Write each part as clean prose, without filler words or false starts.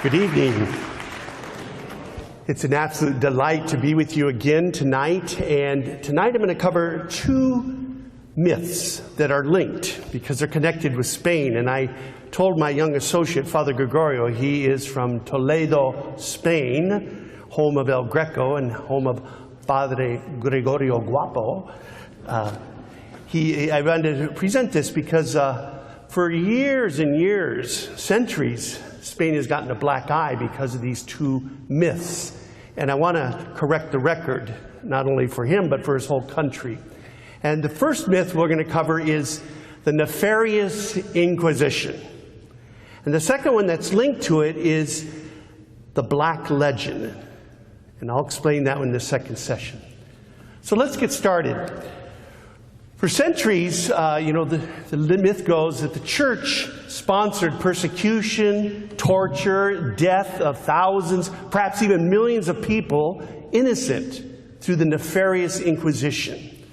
Good evening. It's an absolute delight to be with you again tonight. And tonight I'm going to cover two myths that are linked because they're connected with Spain. And I told my young associate, Father Gregorio, he is from Toledo, Spain, home of El Greco and home of Padre Gregorio Guapo. I wanted to present this because for years and years, centuries, Spain has gotten a black eye because of these two myths. And I want to correct the record, not only for him, but for his whole country. And the first myth we're going to cover is the nefarious Inquisition. And the second one that's linked to it is the Black Legend. And I'll explain that one in the second session. So let's get started. For centuries, the myth goes that the church sponsored persecution, torture, death of thousands, perhaps even millions of people innocent through the nefarious Inquisition.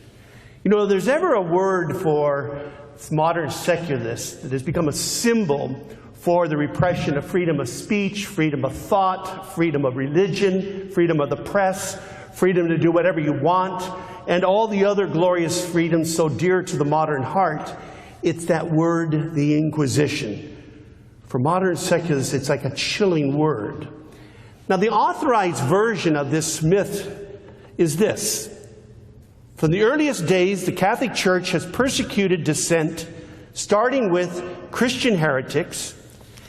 You know, there's ever a word for modern secularists that has become a symbol for the repression of freedom of speech, freedom of thought, freedom of religion, freedom of the press, freedom to do whatever you want, and all the other glorious freedoms so dear to the modern heart. It's that word, the Inquisition. For modern secularists, it's like a chilling word. Now, the authorized version of this myth is this. From the earliest days, the Catholic Church has persecuted dissent, starting with Christian heretics,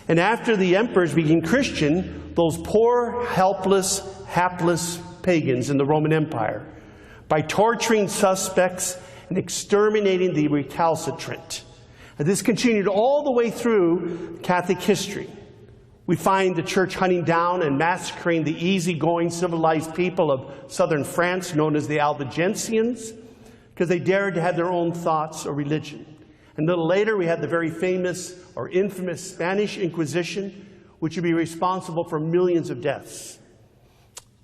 and after the emperors became Christian, those poor, helpless, hapless pagans in the Roman Empire, by torturing suspects and exterminating the recalcitrant. And this continued all the way through Catholic history. We find the church hunting down and massacring the easygoing, civilized people of southern France, known as the Albigensians, because they dared to have their own thoughts or religion. And a little later, we had the very famous or infamous Spanish Inquisition, which would be responsible for millions of deaths.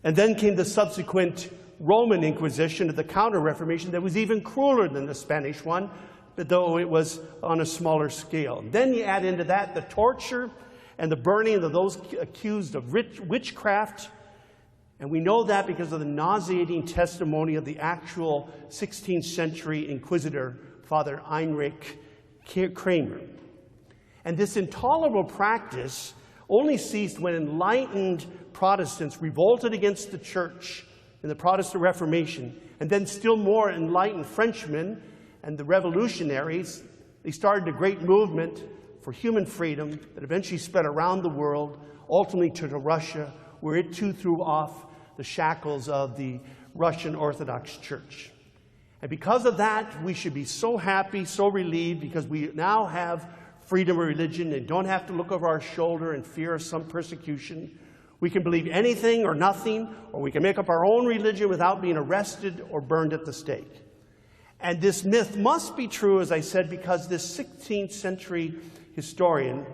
And then came the subsequent Roman Inquisition of the Counter-Reformation that was even crueler than the Spanish one, but though it was on a smaller scale. Then you add into that the torture and the burning of those accused of witchcraft. And we know that because of the nauseating testimony of the actual 16th century inquisitor, Father Heinrich Kramer. And this intolerable practice only ceased when enlightened Protestants revolted against the church in the Protestant Reformation, and then still more enlightened Frenchmen and the revolutionaries. They started a great movement for human freedom that eventually spread around the world, ultimately to Russia, where it too threw off the shackles of the Russian Orthodox Church. And because of that, we should be so happy, so relieved, because we now have freedom of religion and don't have to look over our shoulder in fear of some persecution. We can believe anything or nothing, or we can make up our own religion without being arrested or burned at the stake. And this myth must be true, as I said, because this 16th century historian,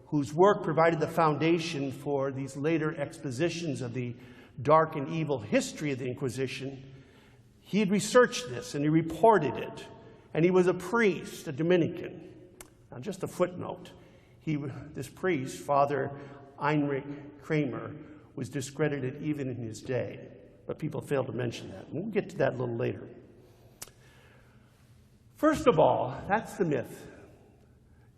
whose work provided the foundation for these later expositions of the dark and evil history of the Inquisition, he had researched this and he reported it. And he was a priest, a Dominican. Now, just a footnote. This priest, Father Heinrich Kramer, was discredited even in his day, but people fail to mention that. And we'll get to that a little later. First of all, that's the myth.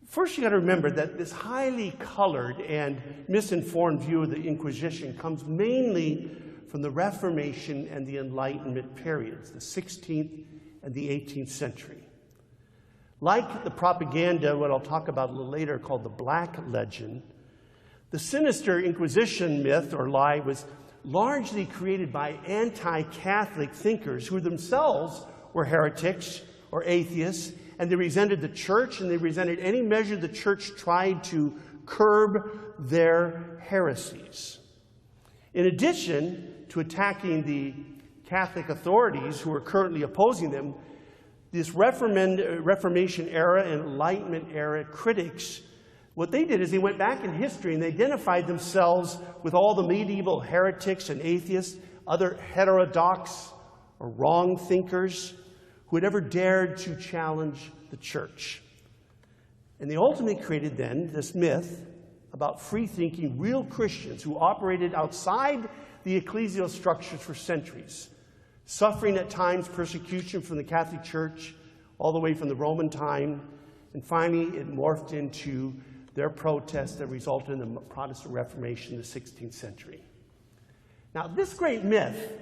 First, you got to remember that this highly colored and misinformed view of the Inquisition comes mainly from the Reformation and the Enlightenment periods, the 16th and the 18th century. Like the propaganda, what I'll talk about a little later, called the Black Legend, the sinister Inquisition myth or lie was largely created by anti-Catholic thinkers who themselves were heretics or atheists, and they resented the church and they resented any measure the church tried to curb their heresies. In addition to attacking the Catholic authorities who were currently opposing them, this Reformation era and Enlightenment era critics, what they did is they went back in history and they identified themselves with all the medieval heretics and atheists, other heterodox or wrong thinkers who had ever dared to challenge the church. And they ultimately created then this myth about free-thinking, real Christians who operated outside the ecclesial structures for centuries, suffering at times persecution from the Catholic Church, all the way from the Roman time, and finally it morphed into their protests that resulted in the Protestant Reformation in the 16th century. Now, this great myth,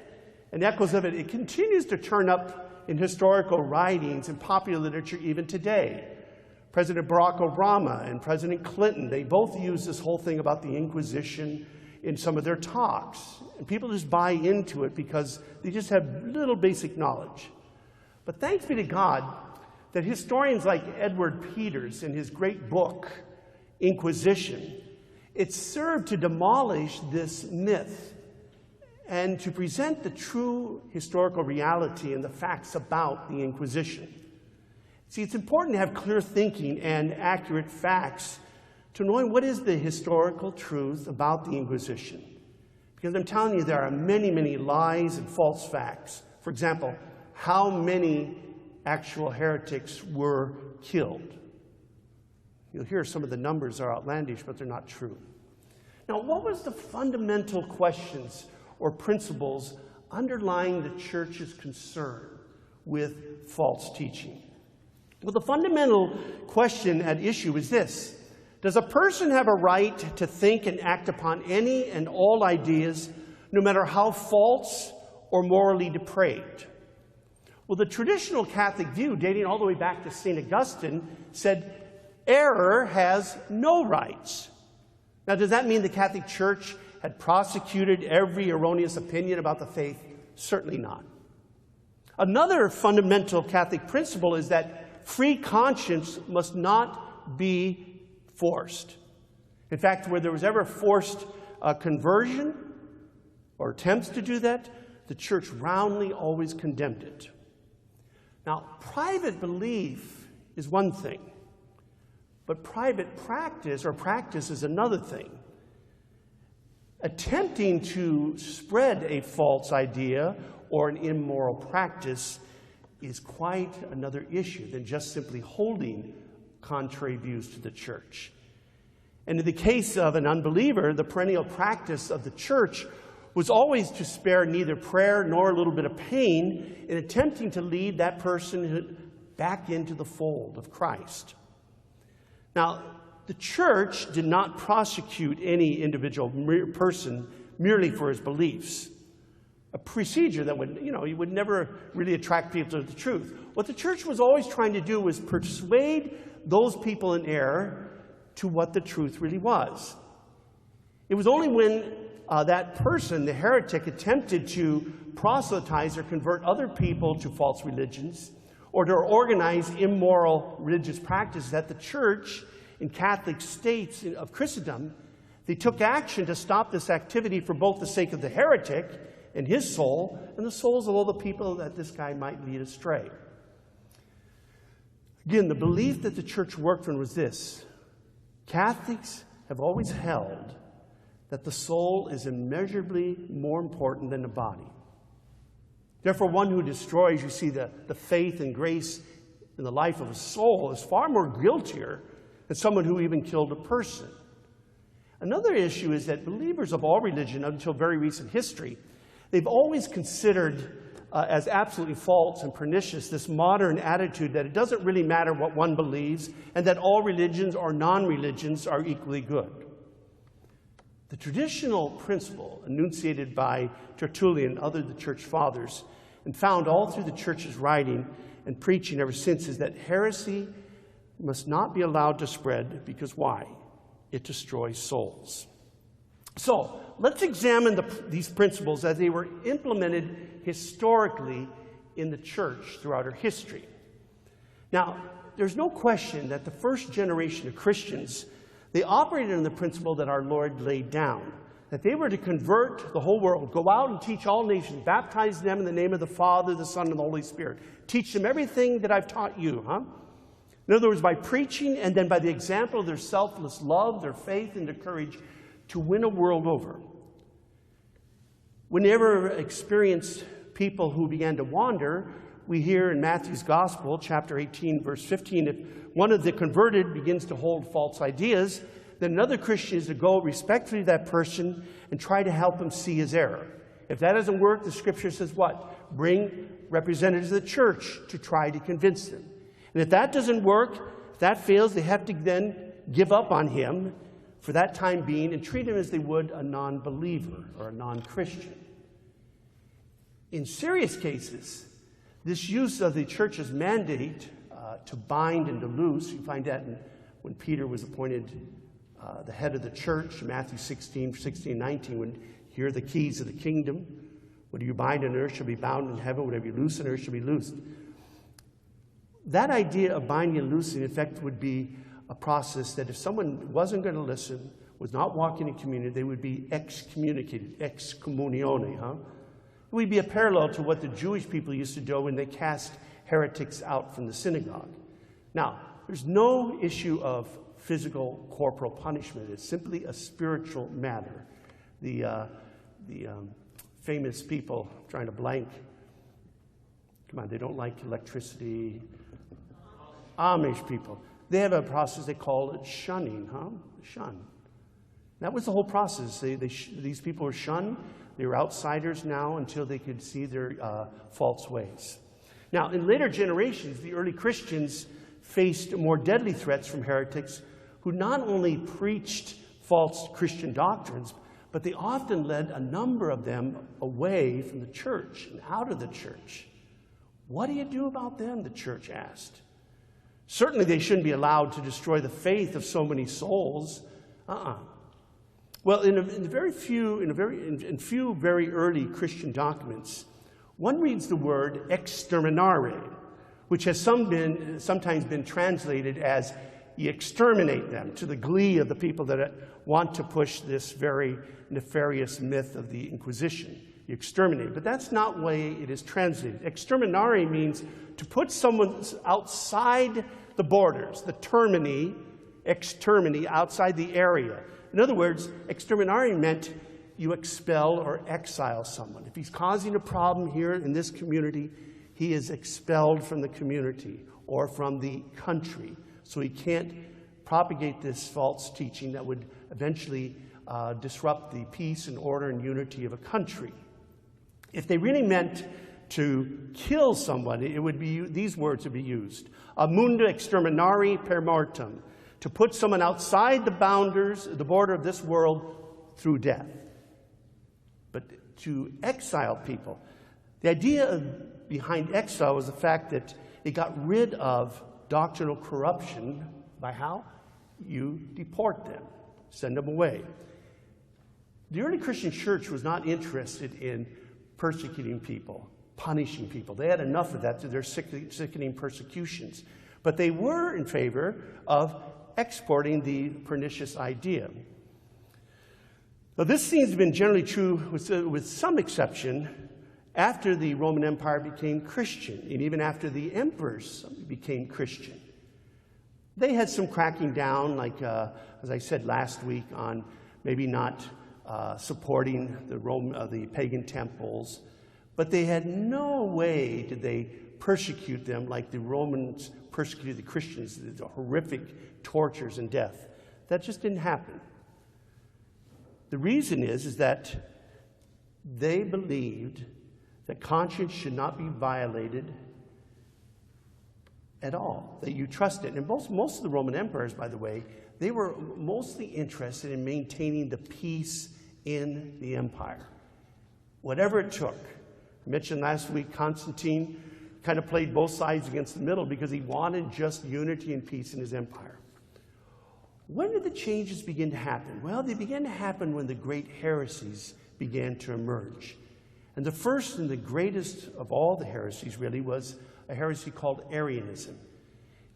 and echoes of it, it continues to turn up in historical writings and popular literature even today. President Barack Obama and President Clinton, they both use this whole thing about the Inquisition in some of their talks. And people just buy into it because they just have little basic knowledge. But thanks be to God that historians like Edward Peters in his great book, Inquisition, it served to demolish this myth and to present the true historical reality and the facts about the Inquisition. See, it's important to have clear thinking and accurate facts to knowing what is the historical truth about the Inquisition. Because I'm telling you, there are many, many lies and false facts. For example, how many actual heretics were killed? You'll hear some of the numbers are outlandish, but they're not true. Now, what was the fundamental questions or principles underlying the church's concern with false teaching? Well, the fundamental question at issue is this: does a person have a right to think and act upon any and all ideas, no matter how false or morally depraved? Well, the traditional Catholic view, dating all the way back to St. Augustine, said error has no rights. Now, does that mean the Catholic Church had prosecuted every erroneous opinion about the faith? Certainly not. Another fundamental Catholic principle is that free conscience must not be forced. In fact, where there was ever forced conversion or attempts to do that, the church roundly always condemned it. Now, private belief is one thing, but private practice or practice is another thing. Attempting to spread a false idea or an immoral practice is quite another issue than just simply holding contrary views to the church. And in the case of an unbeliever, the perennial practice of the church was always to spare neither prayer nor a little bit of pain in attempting to lead that person back into the fold of Christ. Now, the church did not prosecute any individual person merely for his beliefs, a procedure that would, you would never really attract people to the truth. What the church was always trying to do was persuade those people in error to what the truth really was. It was only when that person, the heretic, attempted to proselytize or convert other people to false religions or to organize immoral religious practices that the church in Catholic states of Christendom, they took action to stop this activity for both the sake of the heretic and his soul and the souls of all the people that this guy might lead astray. Again, the belief that the church worked on was this: Catholics have always held that the soul is immeasurably more important than the body. Therefore, one who destroys, you see, the faith and grace in the life of a soul is far more guiltier than someone who even killed a person. Another issue is that believers of all religion, until very recent history, they've always considered as absolutely false and pernicious this modern attitude that it doesn't really matter what one believes and that all religions or non-religions are equally good. The traditional principle enunciated by Tertullian and other of the church fathers and found all through the church's writing and preaching ever since is that heresy must not be allowed to spread because why? It destroys souls. So let's examine these principles as they were implemented historically in the church throughout her history. Now, there's no question that the first generation of Christians, they operated on the principle that our Lord laid down, that they were to convert the whole world, go out and teach all nations, baptize them in the name of the Father, the Son, and the Holy Spirit. Teach them everything that I've taught you, In other words, by preaching and then by the example of their selfless love, their faith, and their courage to win a world over. Whenever experienced people who began to wander, we hear in Matthew's Gospel, chapter 18, verse 15, if one of the converted begins to hold false ideas, then another Christian is to go respectfully to that person and try to help him see his error. If that doesn't work, the Scripture says what? Bring representatives of the church to try to convince them. And if that doesn't work, if that fails, they have to then give up on him for that time being and treat him as they would a non-believer or a non-Christian. In serious cases, this use of the church's mandate to bind and to loose, you find that when Peter was appointed the head of the church, Matthew 16, 19, when here are the keys of the kingdom. Whatever you bind on earth shall be bound in heaven. Whatever you loose on earth shall be loosed. That idea of binding and loosing, in fact, would be a process that if someone wasn't going to listen, was not walking in community, they would be excommunicated, excommunione, huh? It would be a parallel to what the Jewish people used to do when they cast heretics out from the synagogue. Now, there's no issue of physical, corporal punishment. It's simply a spiritual matter. The famous people, I'm trying to blank, come on, they don't like electricity. Amish people. They have a process, they call it shunning, huh? Shun. That was the whole process. These people were shunned. They were outsiders now until they could see their false ways. Now, in later generations, the early Christians faced more deadly threats from heretics who not only preached false Christian doctrines, but they often led a number of them away from the church and out of the church. What do you do about them, the church asked. Certainly they shouldn't be allowed to destroy the faith of so many souls. Well, in few very early Christian documents, one reads the word exterminare, which has sometimes been translated as you exterminate them, to the glee of the people that want to push this very nefarious myth of the Inquisition. You exterminate. But that's not the way it is translated. Exterminare means to put someone outside the borders, the termini, extermini, outside the area. In other words, exterminare meant you expel or exile someone. If he's causing a problem here in this community, he is expelled from the community or from the country. So he can't propagate this false teaching that would eventually disrupt the peace and order and unity of a country. If they really meant to kill someone, it would be, these words would be used. Munda exterminari per mortem, to put someone outside the border of this world through death. But to exile people, the idea behind exile was the fact that it got rid of doctrinal corruption by how? You deport them, send them away. The early Christian church was not interested in persecuting people, punishing people. They had enough of that through their sickening persecutions. But they were in favor of exporting the pernicious idea. Now, this seems to have been generally true, with some exception, after the Roman Empire became Christian, and even after the emperors became Christian. They had some cracking down, like, as I said last week, on maybe not supporting the pagan temples, but they had no way did they persecute them like the Romans persecuted the Christians, the horrific tortures and death. That just didn't happen. The reason is that they believed that conscience should not be violated at all, that you trust it. And most of the Roman emperors, by the way, they were mostly interested in maintaining the peace in the empire, whatever it took. I mentioned last week Constantine kind of played both sides against the middle because he wanted just unity and peace in his empire. When did the changes begin to happen? Well, they began to happen when the great heresies began to emerge. And the first and the greatest of all the heresies really was a heresy called Arianism.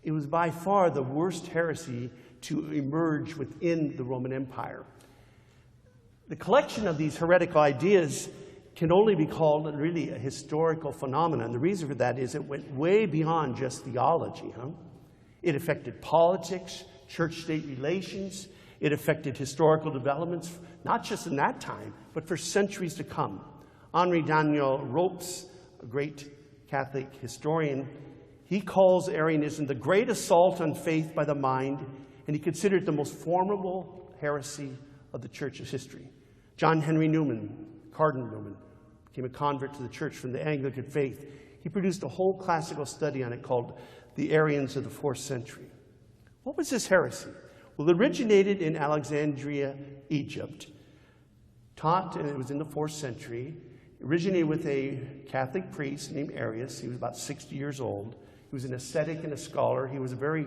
It was by far the worst heresy to emerge within the Roman Empire. The collection of these heretical ideas can only be called really a historical phenomenon. The reason for that is it went way beyond just theology. It affected politics, church-state relations. It affected historical developments, not just in that time, but for centuries to come. Henri Daniel Ropes, a great Catholic historian, he calls Arianism the great assault on faith by the mind and he considered it the most formidable heresy of the church's history. John Henry Newman, Cardinal Newman, became a convert to the church from the Anglican faith. He produced a whole classical study on it called The Arians of the 4th Century. What was this heresy? Well, it originated in Alexandria, Egypt, taught, and it was in the 4th century. It originated with a Catholic priest named Arius. He was about 60 years old. He was an ascetic and a scholar. He was a very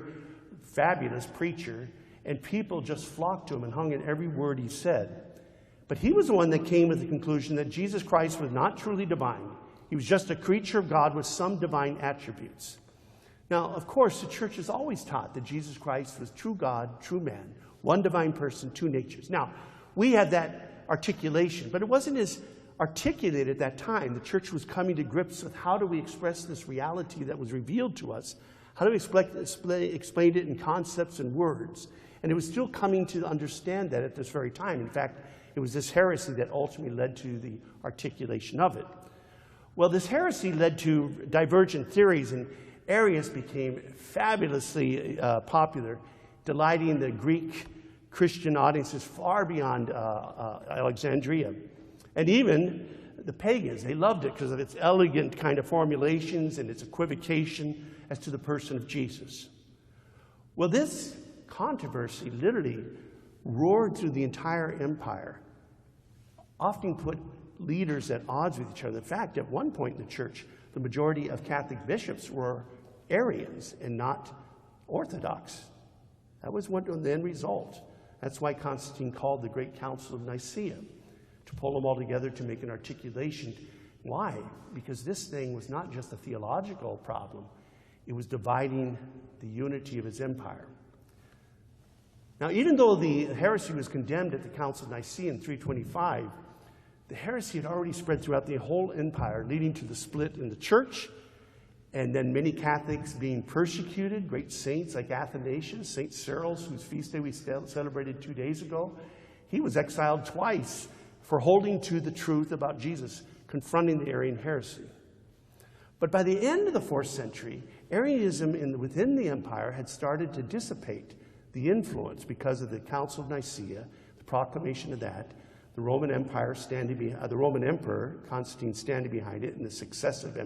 fabulous preacher, and people just flocked to him and hung in every word he said. But he was the one that came with the conclusion that Jesus Christ was not truly divine. He was just a creature of God with some divine attributes. Now, of course, the church has always taught that Jesus Christ was true God, true man, one divine person, two natures. Now, we had that articulation, but it wasn't as articulated at that time. The church was coming to grips with how do we express this reality that was revealed to us? How do we explain it in concepts and words? And it was still coming to understand that at this very time. In fact, it was this heresy that ultimately led to the articulation of it. Well, this heresy led to divergent theories, and Arius became fabulously popular, delighting the Greek Christian audiences far beyond Alexandria. And even the pagans, they loved it because of its elegant kind of formulations and its equivocation as to the person of Jesus. Well, this controversy literally roared through the entire empire, often put leaders at odds with each other. In fact, at one point in the church, the majority of Catholic bishops were Arians and not Orthodox. That was the end result. That's why Constantine called the Great Council of Nicaea, to pull them all together to make an articulation. Why? Because this thing was not just a theological problem. It was dividing the unity of his empire. Now, even though the heresy was condemned at the Council of Nicaea in 325, the heresy had already spread throughout the whole empire, leading to the split in the church, and then many Catholics being persecuted. Great saints like Athanasius, St. Cyril's, whose feast day we celebrated 2 days ago. He was exiled twice for holding to the truth about Jesus, confronting the Arian heresy. But by the end of the 4th century, Arianism within the empire had started to dissipate the influence because of the Council of Nicaea, the proclamation of that, the Roman Empire the Roman Emperor Constantine standing behind it, and the successive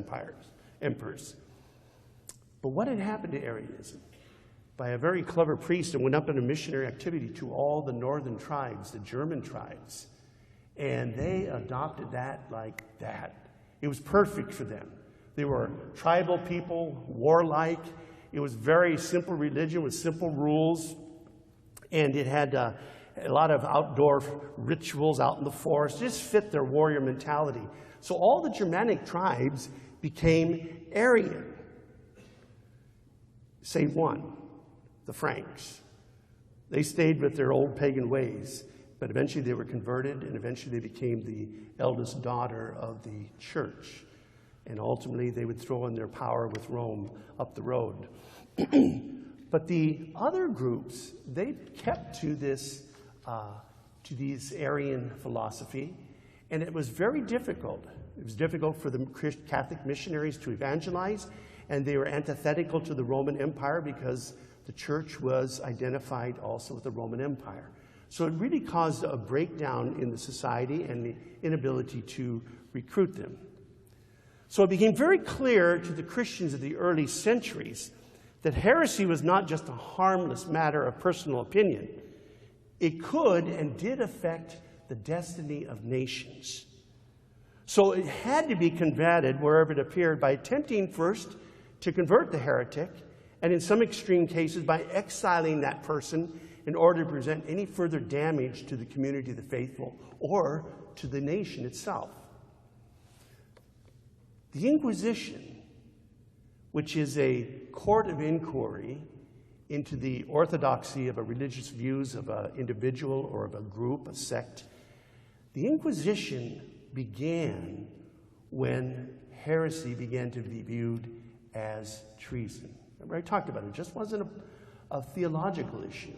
emperors. But what had happened to Arianism? By a very clever priest that went up in a missionary activity to all the northern tribes, the German tribes, and they adopted that like that. It was perfect for them. They were tribal people, warlike. It was very simple religion with simple rules, and it had a lot of outdoor rituals out in the forest. It just fit their warrior mentality. So all the Germanic tribes became Arian, save one, the Franks. They stayed with their old pagan ways, but eventually they were converted, and eventually they became the eldest daughter of the church. And ultimately they would throw in their power with Rome up the road. But the other groups, they kept to this, to these Arian philosophy, and it was very difficult. It was difficult for the Catholic missionaries to evangelize, and they were antithetical to the Roman Empire because the church was identified also with the Roman Empire. So it really caused a breakdown in the society and the inability to recruit them. So it became very clear to the Christians of the early centuries that heresy was not just a harmless matter of personal opinion. It could and did affect the destiny of nations. So it had to be combated wherever it appeared by attempting first to convert the heretic, and in some extreme cases by exiling that person in order to prevent any further damage to the community of the faithful or to the nation itself. The Inquisition, which is a court of inquiry into the orthodoxy of a religious views of an individual or of a group, a sect, the Inquisition began when heresy began to be viewed as treason. Remember, I talked about it. It just wasn't a theological issue.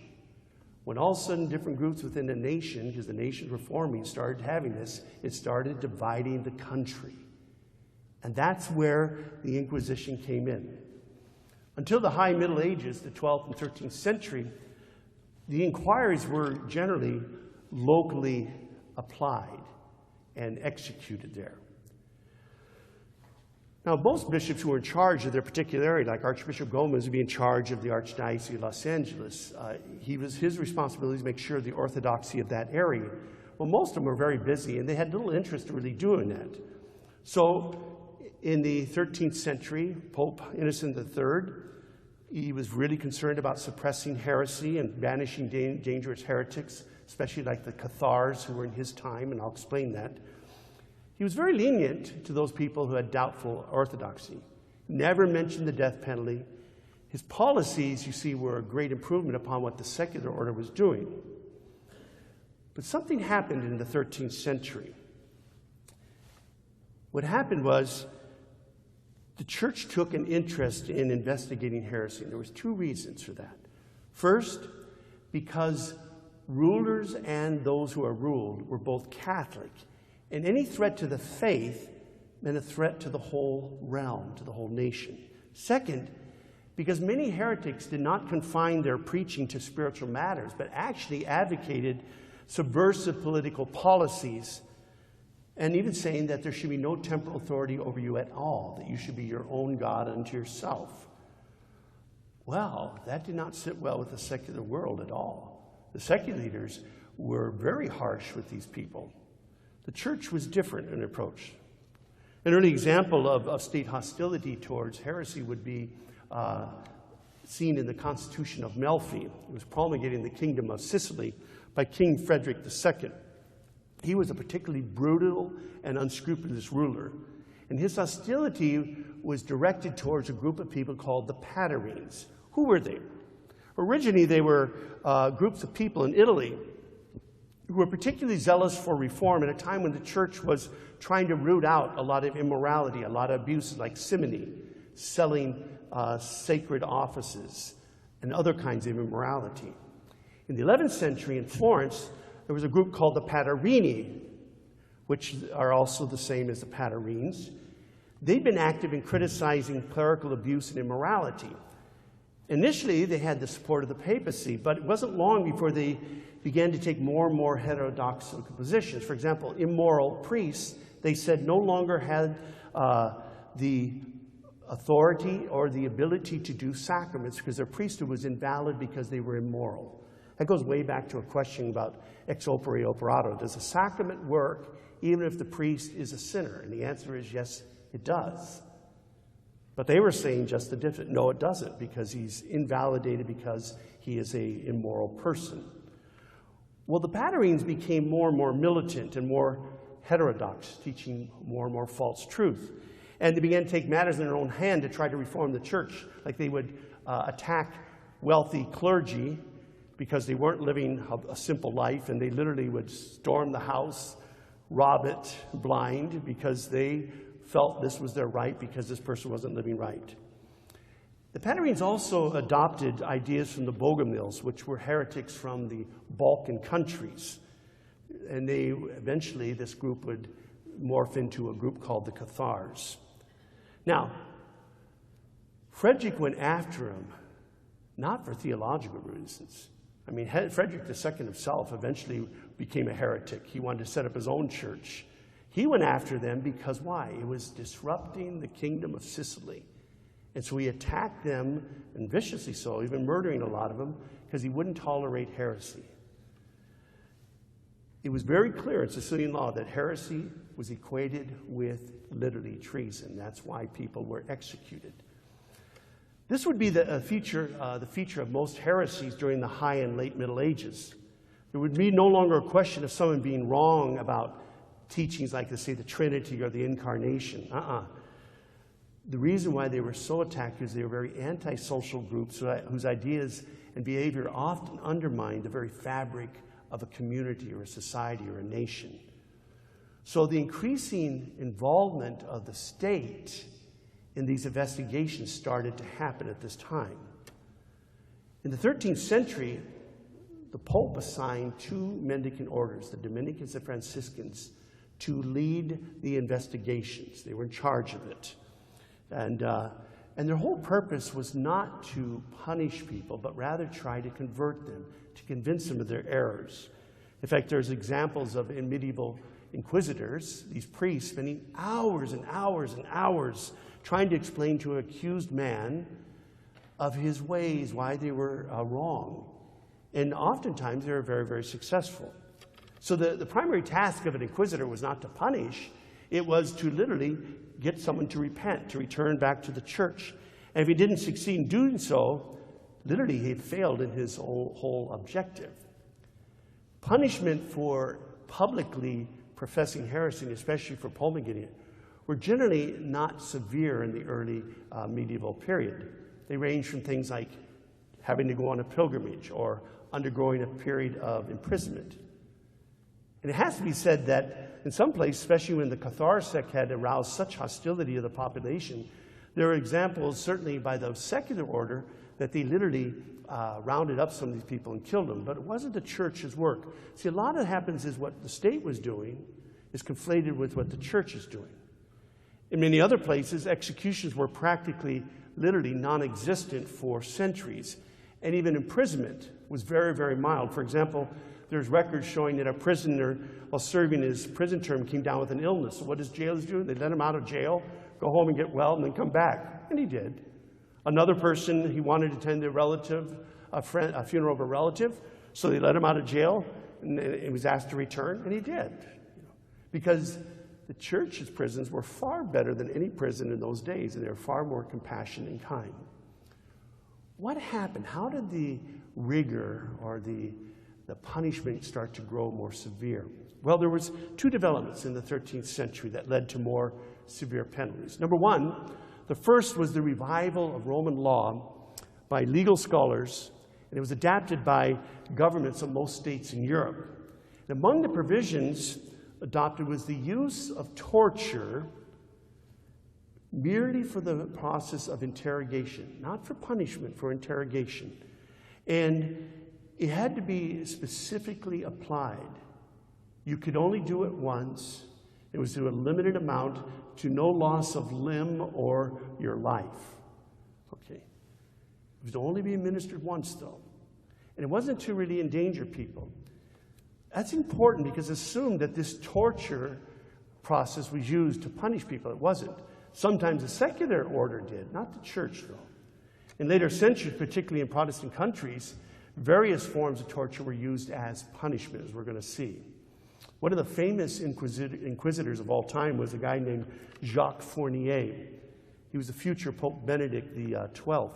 When all of a sudden different groups within the nation, because the nation reforming started having this, it started dividing the country. And that's where the Inquisition came in. Until the High Middle Ages, the 12th and 13th century, The inquiries were generally locally applied and executed there. Now, most bishops who were in charge of their particular area, like Archbishop Gomez, would be in charge of the Archdiocese of Los Angeles. His responsibility to make sure the orthodoxy of that area. Well, most of them were very busy, and they had little interest in really doing that. So, in the 13th century, Pope Innocent III, he was really concerned about suppressing heresy and banishing dangerous heretics, especially like the Cathars who were in his time, and I'll explain that. He was very lenient to those people who had doubtful orthodoxy. Never mentioned the death penalty. His policies, you see, were a great improvement upon what the secular order was doing. But something happened in the 13th century. What happened was the church took an interest in investigating heresy, and there was two reasons for that. First, because rulers and those who are ruled were both Catholic, and any threat to the faith meant a threat to the whole realm, to the whole nation. Second, because many heretics did not confine their preaching to spiritual matters, but actually advocated subversive political policies, and even saying that there should be no temporal authority over you at all, that you should be your own God unto yourself. Well, that did not sit well with the secular world at all. The secular leaders were very harsh with these people. The church was different in approach. An early example of state hostility towards heresy would be seen in the Constitution of Melfi. It was promulgated in the Kingdom of Sicily by King Frederick II. He was a particularly brutal and unscrupulous ruler, and his hostility was directed towards a group of people called the Patarines. Who were they? Originally, they were groups of people in Italy who were particularly zealous for reform at a time when the church was trying to root out a lot of immorality, a lot of abuses like simony, selling sacred offices, and other kinds of immorality. In the 11th century in Florence, there was a group called the Patarini, which are also the same as the Patarines. They'd been active in criticizing clerical abuse and immorality. Initially, they had the support of the papacy, but it wasn't long before they began to take more and more heterodox positions. For example, immoral priests, they said, no longer had the authority or the ability to do sacraments because their priesthood was invalid because they were immoral. That goes way back to a question about ex opere operato. Does a sacrament work even if the priest is a sinner? And the answer is yes, it does. But they were saying just the different. No, it doesn't, because he's invalidated because he is an immoral person. Well, the Patarines became more and more militant and more heterodox, teaching more and more false truth. And they began to take matters in their own hand to try to reform the church. Like they would attack wealthy clergy because they weren't living a simple life, and they literally would storm the house, rob it blind, because they felt this was their right because this person wasn't living right. The Patarines also adopted ideas from the Bogomils, which were heretics from the Balkan countries. And eventually, this group would morph into a group called the Cathars. Now, Frederick went after him, not for theological reasons. I mean, Frederick II himself eventually became a heretic. He wanted to set up his own church. He went after them because why? It was disrupting the Kingdom of Sicily. And so he attacked them, and viciously so, even murdering a lot of them, because he wouldn't tolerate heresy. It was very clear in Sicilian law that heresy was equated with literally treason. That's why people were executed. This would be the feature of most heresies during the High and Late Middle Ages. There would be no longer a question of someone being wrong about teachings like, let's say, the Trinity or the Incarnation. The reason why they were so attacked is they were very antisocial groups whose ideas and behavior often undermined the very fabric of a community or a society or a nation. So the increasing involvement of the state in these investigations started to happen at this time. In the 13th century, the Pope assigned two mendicant orders, the Dominicans and Franciscans, to lead the investigations. They were in charge of it. And And their whole purpose was not to punish people, but rather try to convert them, to convince them of their errors. In fact, there's examples of in medieval inquisitors, these priests spending hours and hours and hours trying to explain to an accused man of his ways, why they were wrong. And oftentimes they were very, very successful. So the primary task of an inquisitor was not to punish, it was to literally get someone to repent, to return back to the church. And if he didn't succeed in doing so, literally he had failed in his whole objective. Punishment for publicly professing heresy, especially for promulgating it, were generally not severe in the early medieval period. They ranged from things like having to go on a pilgrimage or undergoing a period of imprisonment. And it has to be said that in some places, especially when the Cathar sect had aroused such hostility of the population, there are examples, certainly by the secular order, that they literally rounded up some of these people and killed them. But it wasn't the church's work. See, a lot of that happens is what the state was doing is conflated with what the church is doing. In many other places, executions were practically, literally non-existent for centuries. And even imprisonment was very, very mild. For example, there's records showing that a prisoner, while serving his prison term, came down with an illness. So what does jailers do? They let him out of jail, go home and get well, and then come back. And he did. Another person, he wanted to attend a funeral of a relative, so they let him out of jail, and he was asked to return, and he did. Because the church's prisons were far better than any prison in those days, and they were far more compassionate and kind. What happened? How did the rigor or the punishment start to grow more severe? Well, there was two developments in the 13th century that led to more severe penalties. Number one, the first was the revival of Roman law by legal scholars, and it was adapted by governments of most states in Europe. And among the provisions adopted was the use of torture merely for the process of interrogation, not for punishment, for interrogation. And it had to be specifically applied. You could only do it once. It was to a limited amount, to no loss of limb or your life. Okay. It was to only be administered once, though. And it wasn't to really endanger people. That's important because it's assumed that this torture process was used to punish people. It wasn't. Sometimes the secular order did, not the church, though. In later centuries, particularly in Protestant countries, various forms of torture were used as punishment, as we're going to see. One of the famous inquisitors of all time was a guy named Jacques Fournier. He was the future Pope Benedict XII.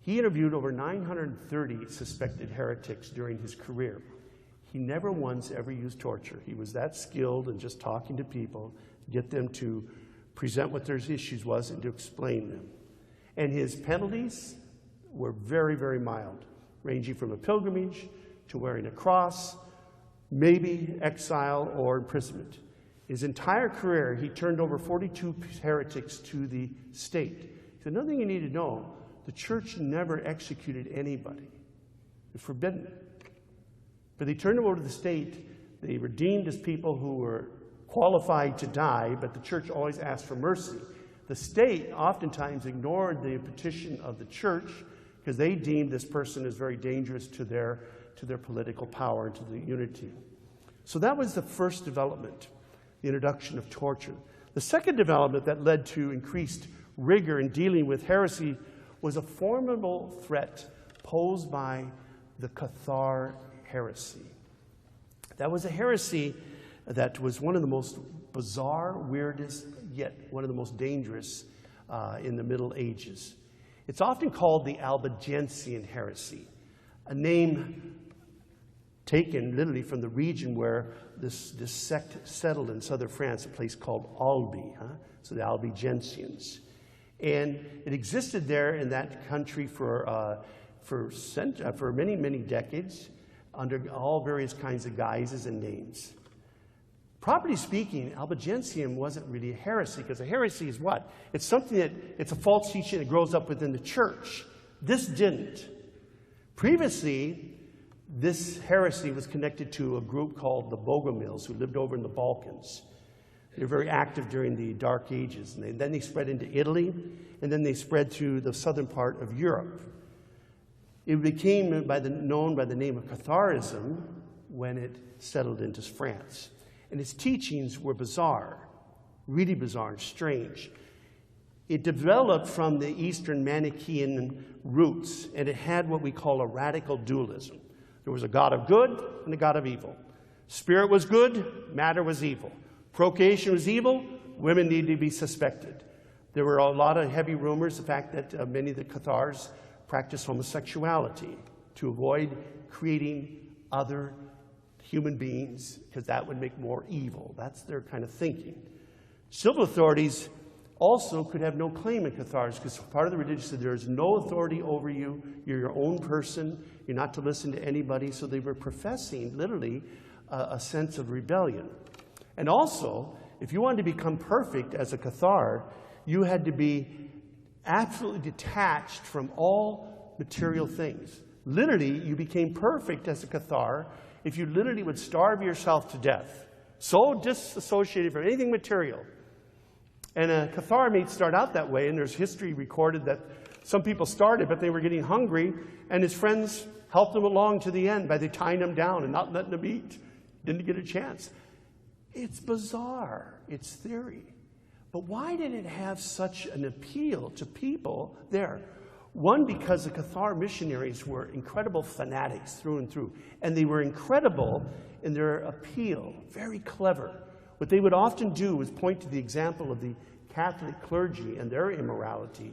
He interviewed over 930 suspected heretics during his career. He never once ever used torture. He was that skilled in just talking to people, get them to present what their issues was and to explain them. And his penalties were very, very mild, ranging from a pilgrimage to wearing a cross, maybe exile or imprisonment. His entire career, he turned over 42 heretics to the state. So another thing you need to know, the church never executed anybody. It was forbidden. But they turned them over to the state. They were deemed as people who were qualified to die, but the church always asked for mercy. The state oftentimes ignored the petition of the church because they deemed this person as very dangerous to their political power and to the unity. So that was the first development, the introduction of torture. The second development that led to increased rigor in dealing with heresy was a formidable threat posed by the Cathar heresy. That was a heresy that was one of the most bizarre, weirdest, yet one of the most dangerous in the Middle Ages. It's often called the Albigensian heresy, a name taken literally from the region where this sect settled in southern France, a place called Albi, so the Albigensians. And it existed there in that country for many, many decades under all various kinds of guises and names. Properly speaking, Albigensian wasn't really a heresy, because a heresy is what? It's something it's a false teaching that grows up within the church. This didn't. Previously, this heresy was connected to a group called the Bogomils, who lived over in the Balkans. They were very active during the Dark Ages. And then they spread into Italy, and then they spread through the southern part of Europe. It became known by the name of Catharism when it settled into France. And its teachings were bizarre, really bizarre and strange. It developed from the Eastern Manichaean roots, and it had what we call a radical dualism. There was a God of good and a God of evil. Spirit was good, matter was evil. Procreation was evil, women needed to be suspected. There were a lot of heavy rumors, the fact that many of the Cathars practiced homosexuality to avoid creating other human beings, because that would make more evil. That's their kind of thinking. Civil authorities also could have no claim in Cathars, because part of the religion said there is no authority over you. You're your own person. You're not to listen to anybody. So they were professing, literally, a sense of rebellion. And also, if you wanted to become perfect as a Cathar, you had to be absolutely detached from all material things. Literally, you became perfect as a Cathar if you literally would starve yourself to death. So disassociated from anything material. And a Cathar may start out that way, and there's history recorded that some people started, but they were getting hungry, and his friends helped them along to the end by tying them down and not letting them eat. Didn't get a chance. It's bizarre, it's theory. But why did it have such an appeal to people there? One, because the Cathar missionaries were incredible fanatics through and through, and they were incredible in their appeal, very clever. What they would often do was point to the example of the Catholic clergy and their immorality.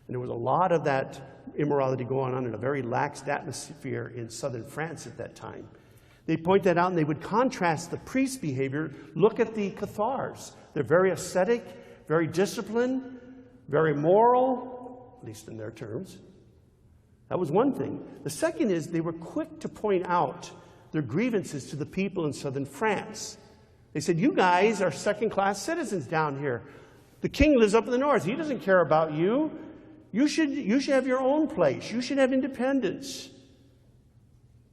And there was a lot of that immorality going on in a very lax atmosphere in southern France at that time. They point that out, and they would contrast the priest behavior. Look at the Cathars. They're very ascetic, very disciplined, very moral, at least in their terms. That was one thing. The second is they were quick to point out their grievances to the people in southern France. They said, you guys are second-class citizens down here. The king lives up in the north. He doesn't care about you. You should have your own place. You should have independence.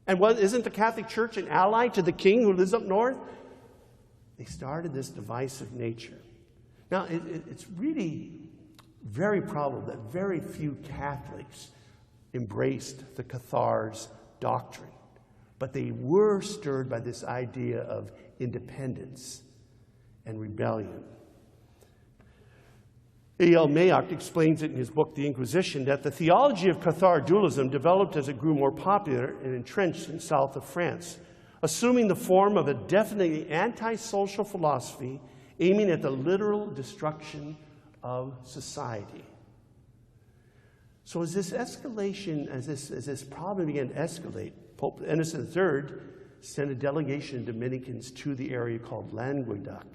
And isn't the Catholic Church an ally to the king who lives up north? They started this divisive nature. Now, it's really very probable that very few Catholics embraced the Cathars' doctrine. But they were stirred by this idea of independence and rebellion. A.L. Mayock explains it in his book, The Inquisition, that the theology of Cathar dualism developed as it grew more popular and entrenched in south of France, assuming the form of a definitely antisocial philosophy aiming at the literal destruction of society. So as this escalation, as this problem began to escalate, Pope Innocent III sent a delegation of Dominicans to the area called Languedoc,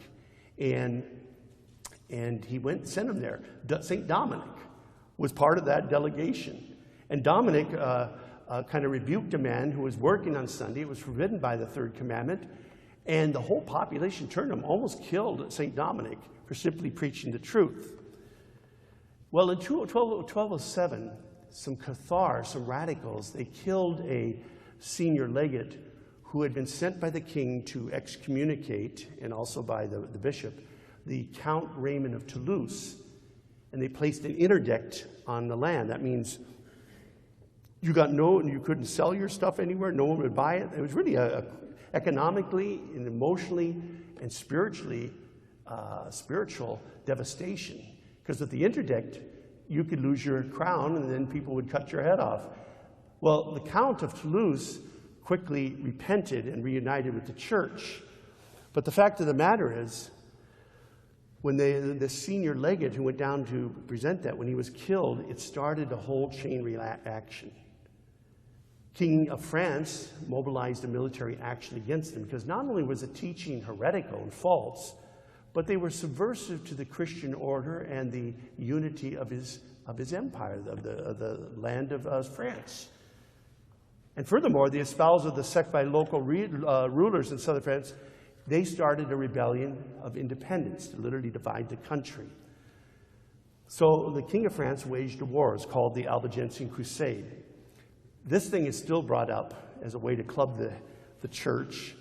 and he sent them there. St. Dominic was part of that delegation. And Dominic kind of rebuked a man who was working on Sunday. It was forbidden by the third commandment. And the whole population turned him, almost killed St. Dominic for simply preaching the truth. Well, in 1207, some Cathars, some radicals, they killed a senior legate who had been sent by the king to excommunicate, and also by the bishop, the Count Raymond of Toulouse. And they placed an interdict on the land. That means you couldn't sell your stuff anywhere. No one would buy it. It was really economically and emotionally and spiritually spiritual devastation. Because with the interdict, you could lose your crown, and then people would cut your head off. Well, the Count of Toulouse quickly repented and reunited with the church. But the fact of the matter is, when the senior legate who went down to present that, when he was killed, it started a whole chain reaction. King of France mobilized a military action against them, because not only was the teaching heretical and false, but they were subversive to the Christian order and the unity of his empire, of the land of France. And furthermore, the espousals of the sect by local rulers in southern France, they started a rebellion of independence to literally divide the country. So the King of France waged a war. It's called the Albigensian Crusade. This thing is still brought up as a way to club the church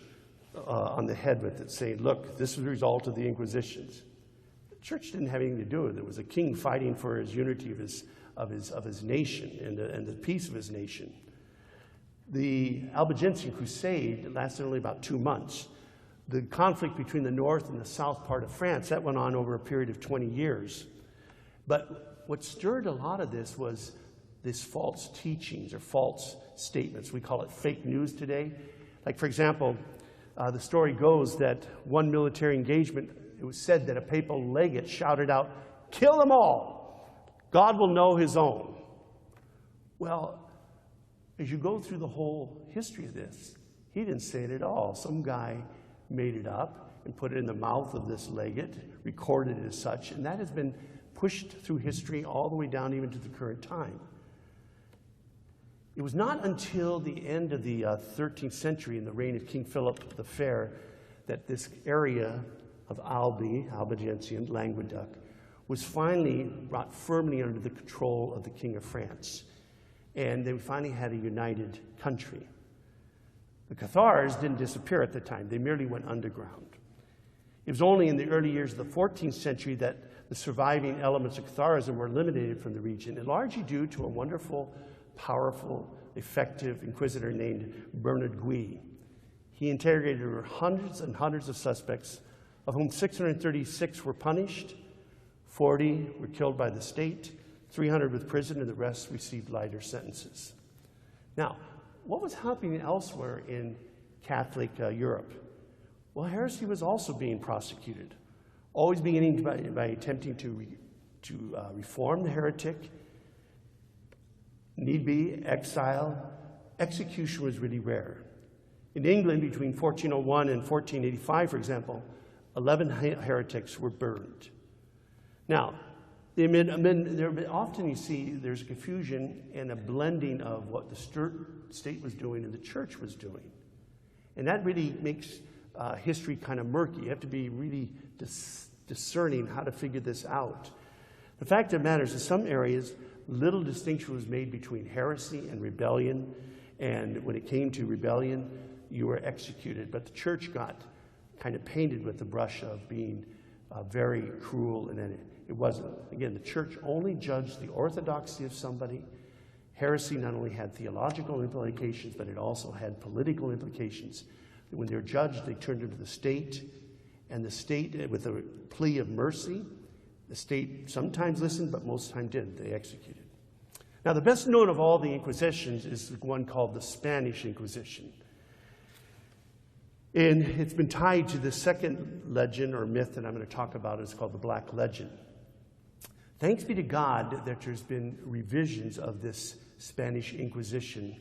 on the head with it, saying, look, this is the result of the Inquisitions. The church didn't have anything to do with it. There was a king fighting for his unity of his nation and the peace of his nation. The Albigensian Crusade lasted only about 2 months. The conflict between the north and the south part of France, that went on over a period of 20 years. But what stirred a lot of this was these false teachings or false statements. We call it fake news today. Like, for example, the story goes that one military engagement, it was said that a papal legate shouted out, "Kill them all! God will know his own." Well, as you go through the whole history of this, he didn't say it at all. Some guy made it up and put it in the mouth of this legate, recorded it as such, and that has been pushed through history all the way down even to the current time. It was not until the end of the 13th century, in the reign of King Philip the Fair, that this area of Albigensian, Languedoc, was finally brought firmly under the control of the King of France. And they finally had a united country. The Cathars didn't disappear at the time. They merely went underground. It was only in the early years of the 14th century that the surviving elements of Catharism were eliminated from the region, and largely due to a wonderful, powerful, effective inquisitor named Bernard Guy. He interrogated over hundreds and hundreds of suspects, of whom 636 were punished, 40 were killed by the state, 300 with prison, and the rest received lighter sentences. Now, what was happening elsewhere in Catholic Europe? Well, heresy was also being prosecuted, always beginning by attempting to reform the heretic. Need be, exile. Execution was really rare. In England, between 1401 and 1485, for example, 11 heretics were burned. Now, often you see there's a confusion and a blending of what the state was doing and the church was doing. And that really makes history kind of murky. You have to be really discerning how to figure this out. The fact of the matter is, in some areas, little distinction was made between heresy and rebellion. And when it came to rebellion, you were executed. But the church got kind of painted with the brush of being very cruel, and then it wasn't. Again, the church only judged the orthodoxy of somebody. Heresy not only had theological implications, but it also had political implications. When they were judged, they turned into the state, and the state, with a plea of mercy, the state sometimes listened, but most of the time didn't. They executed. Now, the best known of all the Inquisitions is one called the Spanish Inquisition. And it's been tied to the second legend or myth that I'm going to talk about. It's called the Black Legend. Thanks be to God that there's been revisions of this Spanish Inquisition,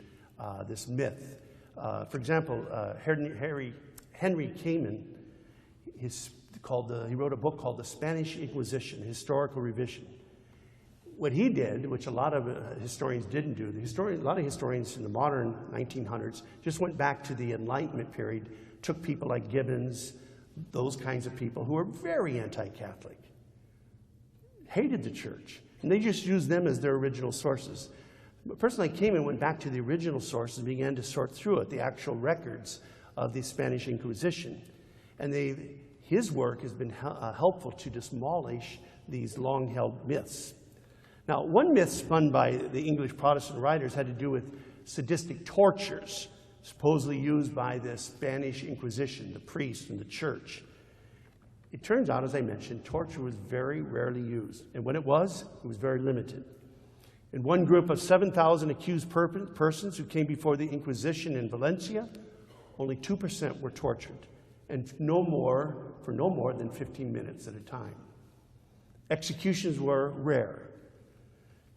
this myth. For example, Henry Kamen, he wrote a book called The Spanish Inquisition, Historical Revision. What he did, which a lot of historians didn't do, a lot of historians in the modern 1900s just went back to the Enlightenment period, took people like Gibbons, those kinds of people who were very anti-Catholic, hated the church, and they just used them as their original sources. A person like Kamen went back to the original sources and began to sort through it, the actual records of the Spanish Inquisition. And his work has been helpful to demolish these long-held myths. Now, one myth spun by the English Protestant writers had to do with sadistic tortures, supposedly used by the Spanish Inquisition, the priests and the church. It turns out, as I mentioned, torture was very rarely used. And when it was very limited. In one group of 7,000 accused persons who came before the Inquisition in Valencia, only 2% were tortured, and for no more than 15 minutes at a time. Executions were rare.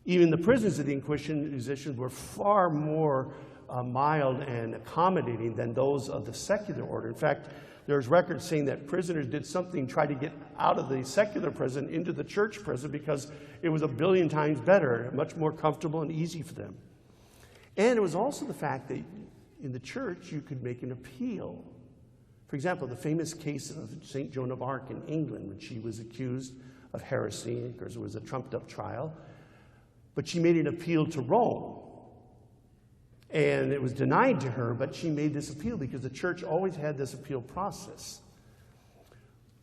Even the prisons of the Inquisition were far more mild and accommodating than those of the secular order. In fact, there's records saying that prisoners did something, tried to get out of the secular prison into the church prison because it was 1 billion times better, much more comfortable and easy for them. And it was also the fact that in the church you could make an appeal. For example, the famous case of St. Joan of Arc in England, when she was accused of heresy, because it was a trumped-up trial, but she made an appeal to Rome. And it was denied to her, but she made this appeal because the church always had this appeal process.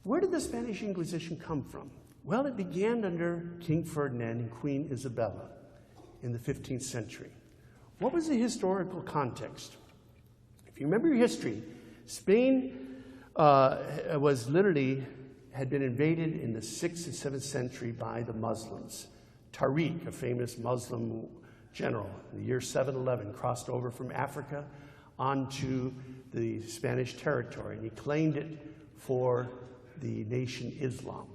Where did the Spanish Inquisition come from? Well, it began under King Ferdinand and Queen Isabella in the 15th century. What was the historical context? If you remember your history, Spain had been invaded in the 6th and 7th century by the Muslims. Tariq, a famous Muslim general, in the year 711, crossed over from Africa onto the Spanish territory, and he claimed it for the nation Islam.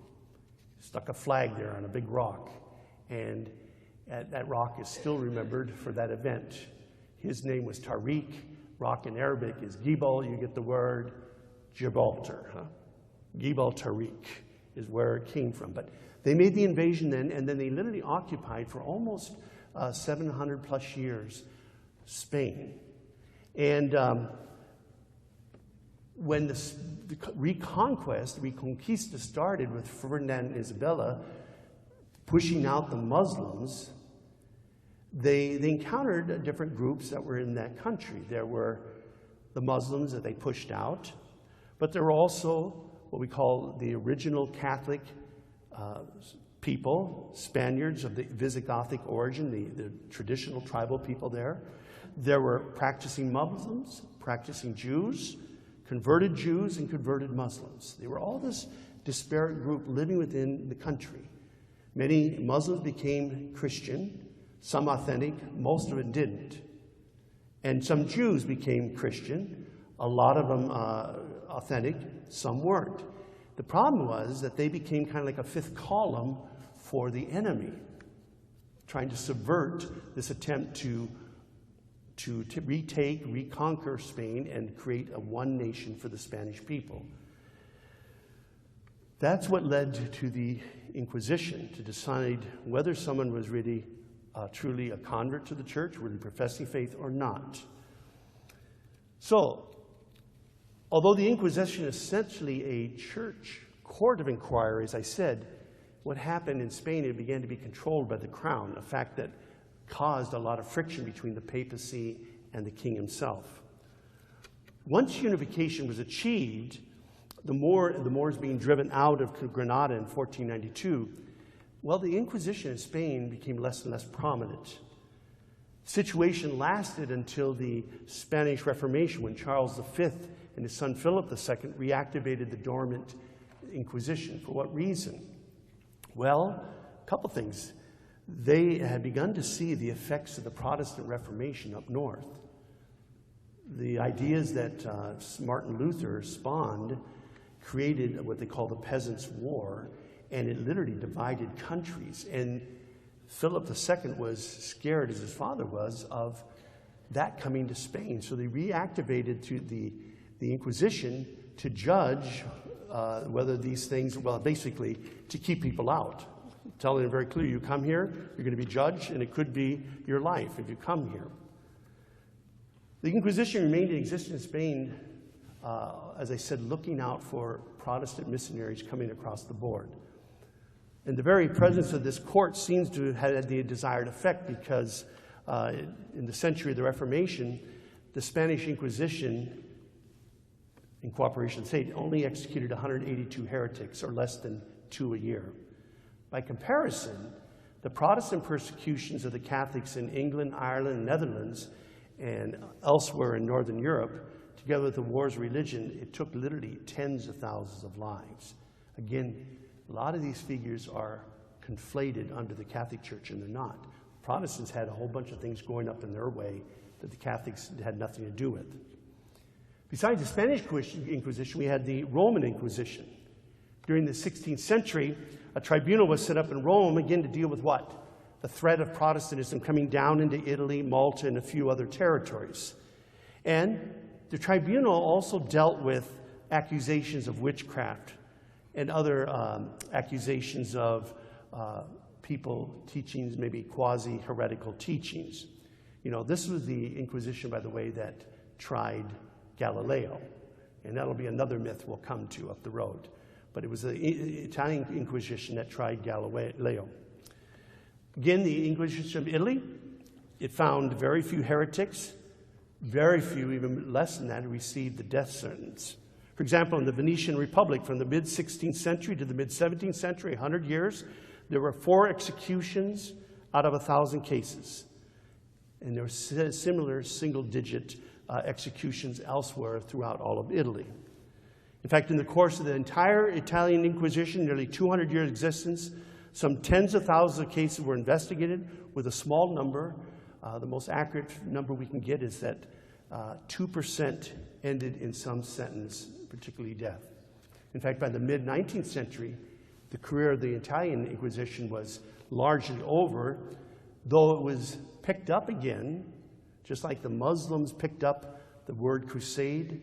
Stuck a flag there on a big rock, and that rock is still remembered for that event. His name was Tariq. Rock in Arabic is Gibal. You get the word Gibraltar. Gibal Tariq is where it came from. But they made the invasion then, and then they literally occupied for almost 700 plus years Spain. And when the Reconquista started with Ferdinand and Isabella pushing out the Muslims, they encountered different groups that were in that country. There were the Muslims that they pushed out, but there were also what we call the original Catholic people, Spaniards of the Visigothic origin, the traditional tribal people there. There were practicing Muslims, practicing Jews, converted Jews, and converted Muslims. They were all this disparate group living within the country. Many Muslims became Christian, some authentic, most of it didn't. And some Jews became Christian, a lot of them authentic, some weren't. The problem was that they became kind of like a fifth column for the enemy, trying to subvert this attempt to retake, reconquer Spain and create a one nation for the Spanish people. That's what led to the Inquisition, to decide whether someone was really truly a convert to the church, really professing faith or not. So, although the Inquisition is essentially a church court of inquiry, as I said, what happened in Spain, it began to be controlled by the crown, a fact that caused a lot of friction between the papacy and the king himself. Once unification was achieved, the Moors being driven out of Granada in 1492, well, the Inquisition in Spain became less and less prominent. The situation lasted until the Spanish Reformation, when Charles V and his son Philip II reactivated the dormant Inquisition. For what reason? Well, a couple things. They had begun to see the effects of the Protestant Reformation up north. The ideas that Martin Luther spawned created what they call the Peasants' War, and it literally divided countries. And Philip II was scared, as his father was, of that coming to Spain. So they reactivated to the Inquisition to judge whether these things, well, basically to keep people out. Telling them very clearly, you come here, you're going to be judged, and it could be your life if you come here. The Inquisition remained in existence in Spain, as I said, looking out for Protestant missionaries coming across the board. And the very presence of this court seems to have had the desired effect, because in the century of the Reformation, the Spanish Inquisition, in cooperation with the state, only executed 182 heretics, or less than 2 a year. By comparison, the Protestant persecutions of the Catholics in England, Ireland, and Netherlands, and elsewhere in Northern Europe, together with the wars of religion, it took literally tens of thousands of lives. Again, a lot of these figures are conflated under the Catholic Church, and they're not. Protestants had a whole bunch of things going up in their way that the Catholics had nothing to do with. Besides the Spanish Inquisition, we had the Roman Inquisition. During the 16th century, a tribunal was set up in Rome, again, to deal with what? The threat of Protestantism coming down into Italy, Malta, and a few other territories. And the tribunal also dealt with accusations of witchcraft and other accusations of people teaching maybe quasi-heretical teachings. You know, this was the Inquisition, by the way, that tried Galileo. And that'll be another myth we'll come to up the road. But it was the Italian Inquisition that tried Galileo. Again, the Inquisition of Italy, it found very few heretics, Very few, even less than that, received the death sentence. For example, in the Venetian Republic, from the mid-16th century to the mid-17th century, 100 years, there were 4 executions out of 1,000 cases. And there were similar single-digit executions elsewhere throughout all of Italy. In fact, in the course of the entire Italian Inquisition, nearly 200 years existence, some tens of thousands of cases were investigated with a small number. The most accurate number we can get is that 2% ended in some sentence, particularly death. In fact, by the mid-19th century, the career of the Italian Inquisition was largely over, though it was picked up again, just like the Muslims picked up the word crusade.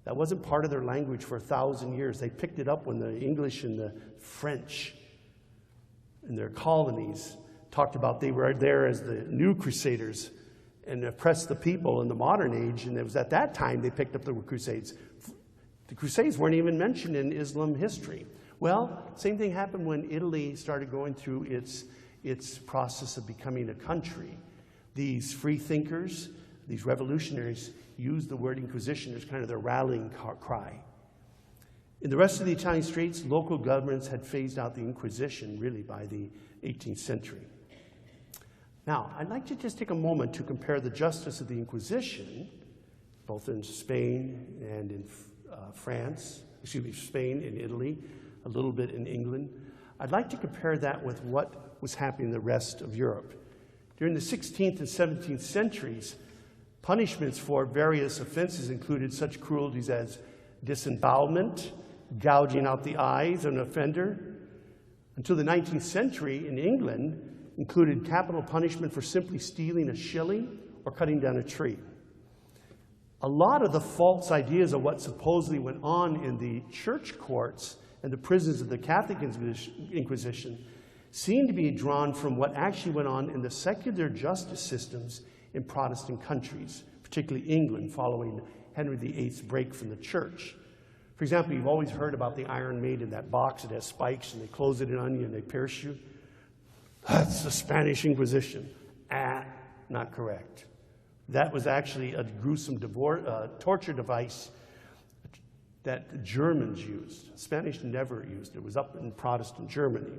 That wasn't part of their language for 1,000 years. They picked it up when the English and the French in their colonies talked about they were there as the new crusaders and oppressed the people in the modern age, and it was at that time they picked up the Crusades. The Crusades weren't even mentioned in Islam history. Well, same thing happened when Italy started going through its process of becoming a country. These free thinkers, these revolutionaries, used the word Inquisition as kind of their rallying cry. In the rest of the Italian states, local governments had phased out the Inquisition really by the 18th century. Now, I'd like to just take a moment to compare the justice of the Inquisition, both in Spain and in Spain and Italy, a little bit in England. I'd like to compare that with what was happening in the rest of Europe. During the 16th and 17th centuries, punishments for various offenses included such cruelties as disembowelment, gouging out the eyes of an offender. Until the 19th century in England, included capital punishment for simply stealing a shilling or cutting down a tree. A lot of the false ideas of what supposedly went on in the church courts and the prisons of the Catholic Inquisition seem to be drawn from what actually went on in the secular justice systems in Protestant countries, particularly England, following Henry VIII's break from the church. For example, you've always heard about the Iron Maiden, that box that has spikes, and they close it in on you and they pierce you. That's the Spanish Inquisition. Not correct. That was actually a gruesome torture device that the Germans used. Spanish never used it. It was up in Protestant Germany.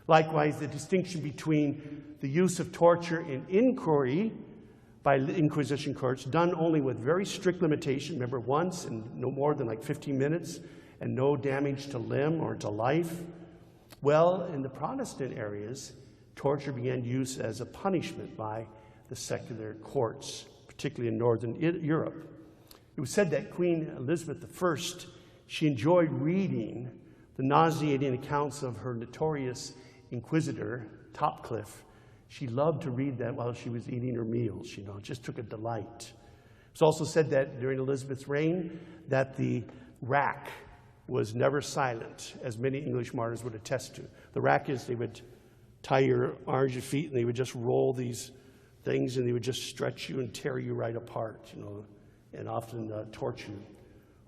Likewise, the distinction between the use of torture in inquiry by Inquisition courts, done only with very strict limitation, remember, once and no more than like 15 minutes, and no damage to limb or to life. Well, in the Protestant areas, torture began use as a punishment by the secular courts, particularly in Northern Europe. It was said that Queen Elizabeth I, she enjoyed reading the nauseating accounts of her notorious inquisitor, Topcliffe. She loved to read that while she was eating her meals, you know, it just took a delight. It's also said that during Elizabeth's reign that the rack was never silent, as many English martyrs would attest to. The rack is they would tie your arms and feet and they would just roll these things and they would just stretch you and tear you right apart, you know, and often torture you.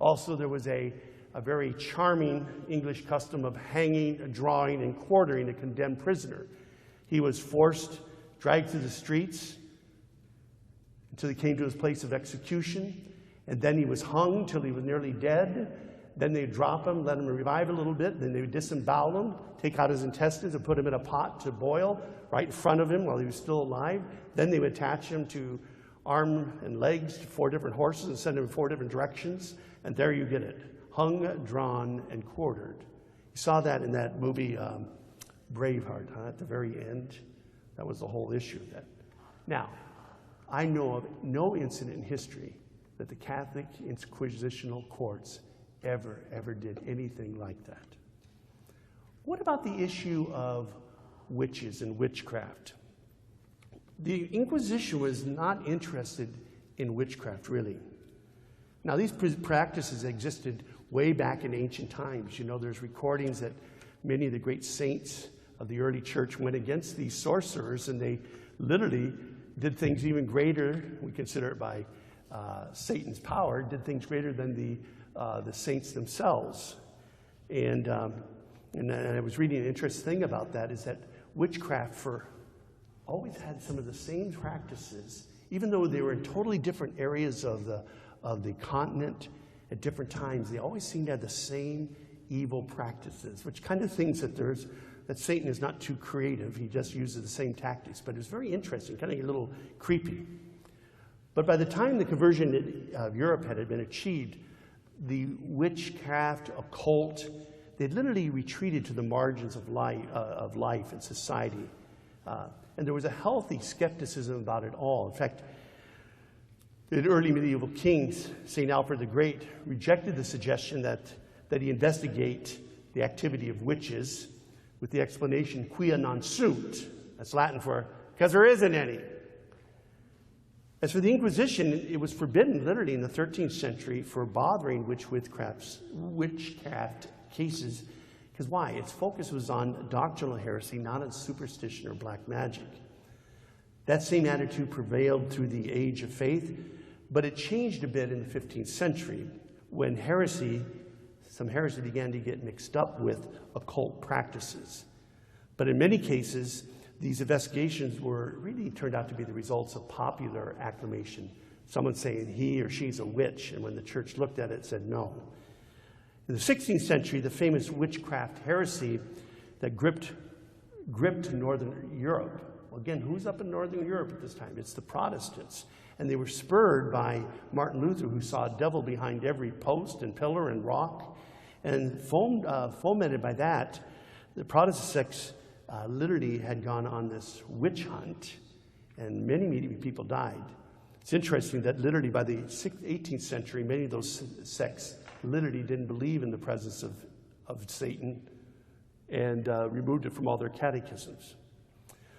Also, there was a very charming English custom of hanging, drawing, and quartering a condemned prisoner. He was dragged through the streets until he came to his place of execution, and then he was hung till he was nearly dead. Then they'd drop him, let him revive a little bit, then they would disembowel him, take out his intestines and put him in a pot to boil right in front of him while he was still alive. Then they would attach him to arm and legs to 4 different horses and send him in 4 different directions, and there you get it, hung, drawn, and quartered. You saw that in that movie Braveheart, at the very end. That was the whole issue of that. Now, I know of no incident in history that the Catholic Inquisitional courts ever did anything like that. What about the issue of witches and witchcraft? The Inquisition was not interested in witchcraft, really. Now, these practices existed way back in ancient times. You know, there's recordings that many of the great saints of the early church went against these sorcerers, and they literally did things even greater, we consider it by Satan's power, did things greater than the saints themselves. And I was reading an interesting thing about that, is that witchcraft always had some of the same practices Even though they were in totally different areas of the continent at different times, they always seemed to have the same evil practices, which kind of thinks that Satan is not too creative. He just uses the same tactics. But it was very interesting, kind of a little creepy. But by the time the conversion of Europe had been achieved, the witchcraft, occult, they'd literally retreated to the margins of life and society. And there was a healthy skepticism about it all. In fact, the early medieval kings, St. Alfred the Great, rejected the suggestion that he investigate the activity of witches with the explanation, quia non sunt. That's Latin for, because there isn't any. As for the Inquisition, it was forbidden literally in the 13th century for bothering witchcraft cases. Because why? Its focus was on doctrinal heresy, not on superstition or black magic. That same attitude prevailed through the age of faith, but it changed a bit in the 15th century when some heresy began to get mixed up with occult practices. But in many cases, these investigations really turned out to be the results of popular acclamation. Someone saying he or she's a witch, and when the church looked at it, said no. In the 16th century, the famous witchcraft heresy that gripped Northern Europe. Well, again, who's up in Northern Europe at this time? It's the Protestants. And they were spurred by Martin Luther, who saw a devil behind every post and pillar and rock. And fomented by that, the Protestant sects literally had gone on this witch hunt, and many people died. It's interesting that literally by the 18th century, many of those sects literally didn't believe in the presence of Satan and removed it from all their catechisms.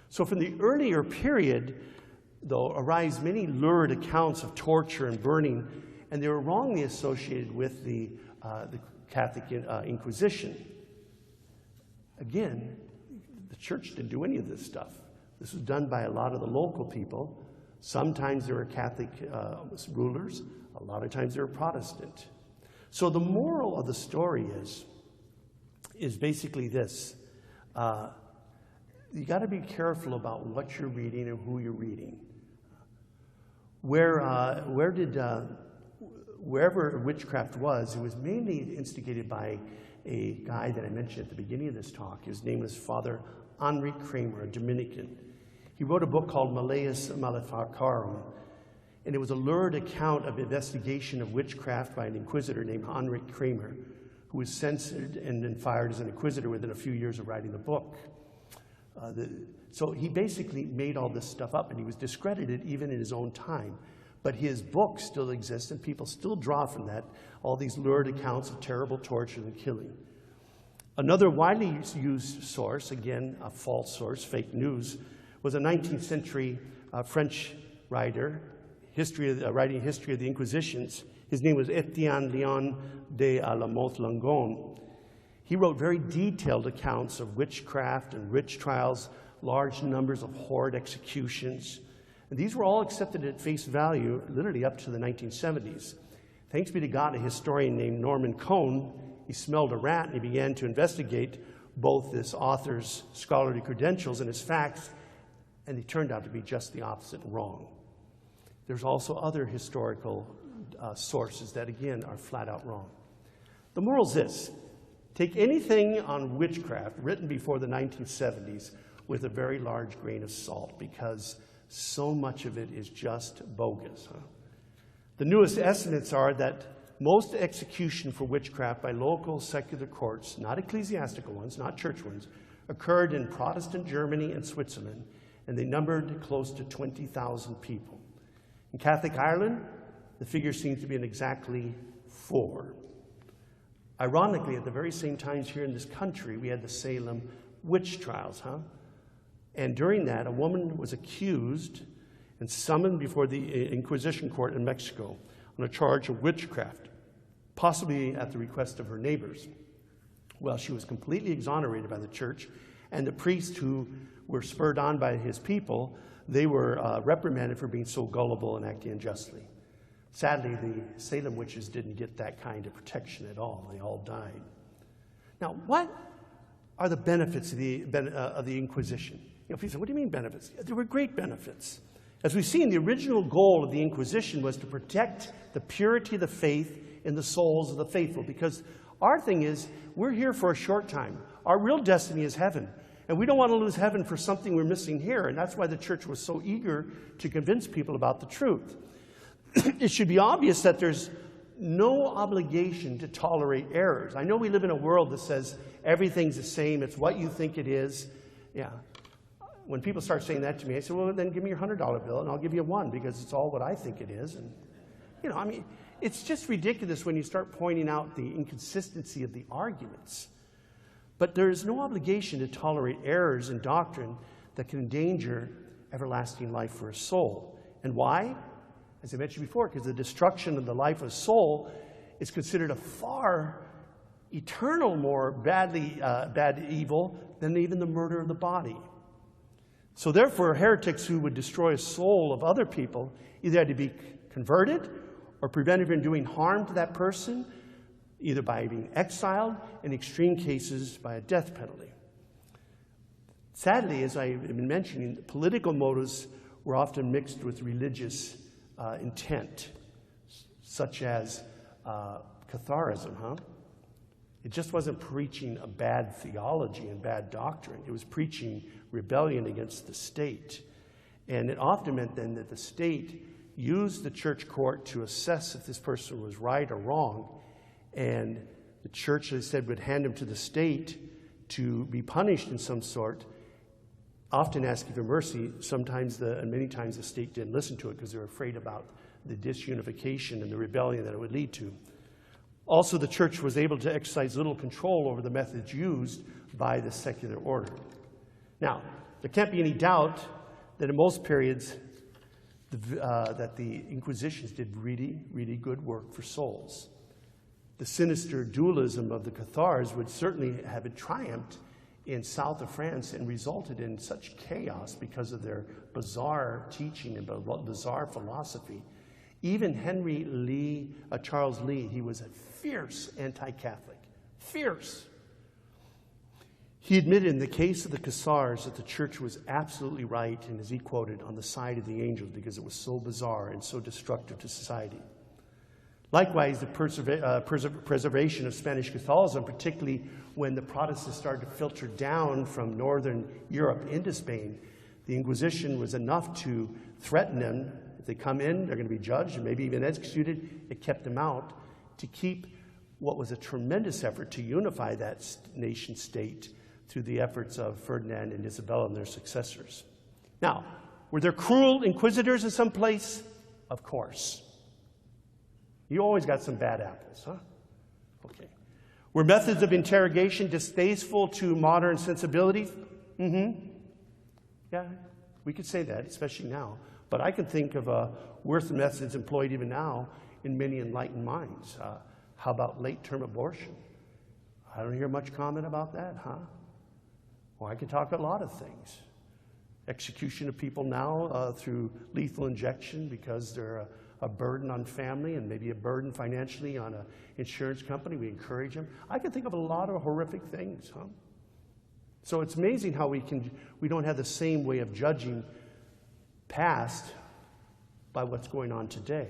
So from the earlier period, though, arise many lurid accounts of torture and burning, and they were wrongly associated with the Catholic Inquisition. Again, the church didn't do any of this stuff. This was done by a lot of the local people. Sometimes there were Catholic rulers. A lot of times they were Protestant. So the moral of the story is basically this. You got to be careful about what you're reading and who you're reading. Wherever witchcraft was, it was mainly instigated by a guy that I mentioned at the beginning of this talk. His name was Father Henri Kramer, a Dominican. He wrote a book called Malleus Maleficarum, and it was a lurid account of investigation of witchcraft by an inquisitor named Henri Kramer, who was censored and then fired as an inquisitor within a few years of writing the book. So he basically made all this stuff up, and he was discredited even in his own time. But his book still exists, and people still draw from that all these lurid accounts of terrible torture and killing. Another widely used source, again, a false source, fake news, was a 19th century French writer, writing history of the Inquisitions. His name was Etienne Léon de la Montlangon. He wrote very detailed accounts of witchcraft and witch trials, large numbers of horrid executions. And these were all accepted at face value, literally up to the 1970s. Thanks be to God, a historian named Norman Cohn, he smelled a rat and he began to investigate both this author's scholarly credentials and his facts, and they turned out to be just the opposite, wrong. There's also other historical sources that, again, are flat out wrong. The moral is this: take anything on witchcraft written before the 1970s with a very large grain of salt, because so much of it is just bogus. The newest estimates are that most execution for witchcraft by local secular courts, not ecclesiastical ones, not church ones, occurred in Protestant Germany and Switzerland, and they numbered close to 20,000 people. In Catholic Ireland, the figure seems to be exactly 4. Ironically, at the very same times here in this country, we had the Salem witch trials, And during that, a woman was accused and summoned before the Inquisition court in Mexico on a charge of witchcraft, possibly at the request of her neighbors. Well, she was completely exonerated by the church, and the priests who were spurred on by his people, they were reprimanded for being so gullible and acting unjustly. Sadly, the Salem witches didn't get that kind of protection at all. They all died. Now, what are the benefits of the Inquisition? People say, what do you mean benefits? There were great benefits. As we've seen, the original goal of the Inquisition was to protect the purity of the faith in the souls of the faithful, because our thing is, we're here for a short time. Our real destiny is heaven, and we don't want to lose heaven for something we're missing here, and that's why the church was so eager to convince people about the truth. It should be obvious that there's no obligation to tolerate errors. I know we live in a world that says everything's the same, it's what you think it is. Yeah. When people start saying that to me, I say, well, then give me your $100 bill and I'll give you one because it's all what I think it is. And, you know, I mean, it's just ridiculous when you start pointing out the inconsistency of the arguments. But there is no obligation to tolerate errors in doctrine that can endanger everlasting life for a soul. And why? As I mentioned before, because the destruction of the life of a soul is considered a far eternal more bad evil than even the murder of the body. So therefore, heretics who would destroy a soul of other people either had to be converted or prevented from doing harm to that person, either by being exiled, in extreme cases by a death penalty. Sadly, as I've been mentioning, political motives were often mixed with religious intent, such as Catharism, It just wasn't preaching a bad theology and bad doctrine. It was preaching rebellion against the state. And it often meant then that the state used the church court to assess if this person was right or wrong. And the church, as I said, would hand him to the state to be punished in some sort, often asking for mercy. Sometimes, and many times, the state didn't listen to it because they were afraid about the disunification and the rebellion that it would lead to. Also, the church was able to exercise little control over the methods used by the secular order. Now, there can't be any doubt that in most periods that the Inquisitions did really, really good work for souls. The sinister dualism of the Cathars would certainly have triumphed in south of France and resulted in such chaos because of their bizarre teaching and bizarre philosophy. Even Charles Lee, he was a fierce anti-Catholic. Fierce. He admitted in the case of the Cathars that the church was absolutely right, and as he quoted, on the side of the angels because it was so bizarre and so destructive to society. Likewise, the preservation of Spanish Catholicism, particularly when the Protestants started to filter down from northern Europe into Spain, the Inquisition was enough to threaten them. If they come in, they're going to be judged and maybe even executed. It kept them out to keep what was a tremendous effort to unify that nation state through the efforts of Ferdinand and Isabella and their successors. Now, were there cruel inquisitors in some place? Of course. You always got some bad apples, huh? Okay. Were methods of interrogation distasteful to modern sensibilities? Yeah, we could say that, especially now. But I can think of worse methods employed even now in many enlightened minds. How about late-term abortion? I don't hear much comment about that, huh? Well, I can talk a lot of things. Execution of people now through lethal injection because they're a burden on family and maybe a burden financially on an insurance company. We encourage them. I can think of a lot of horrific things, huh? So it's amazing how we don't have the same way of judging past by what's going on today.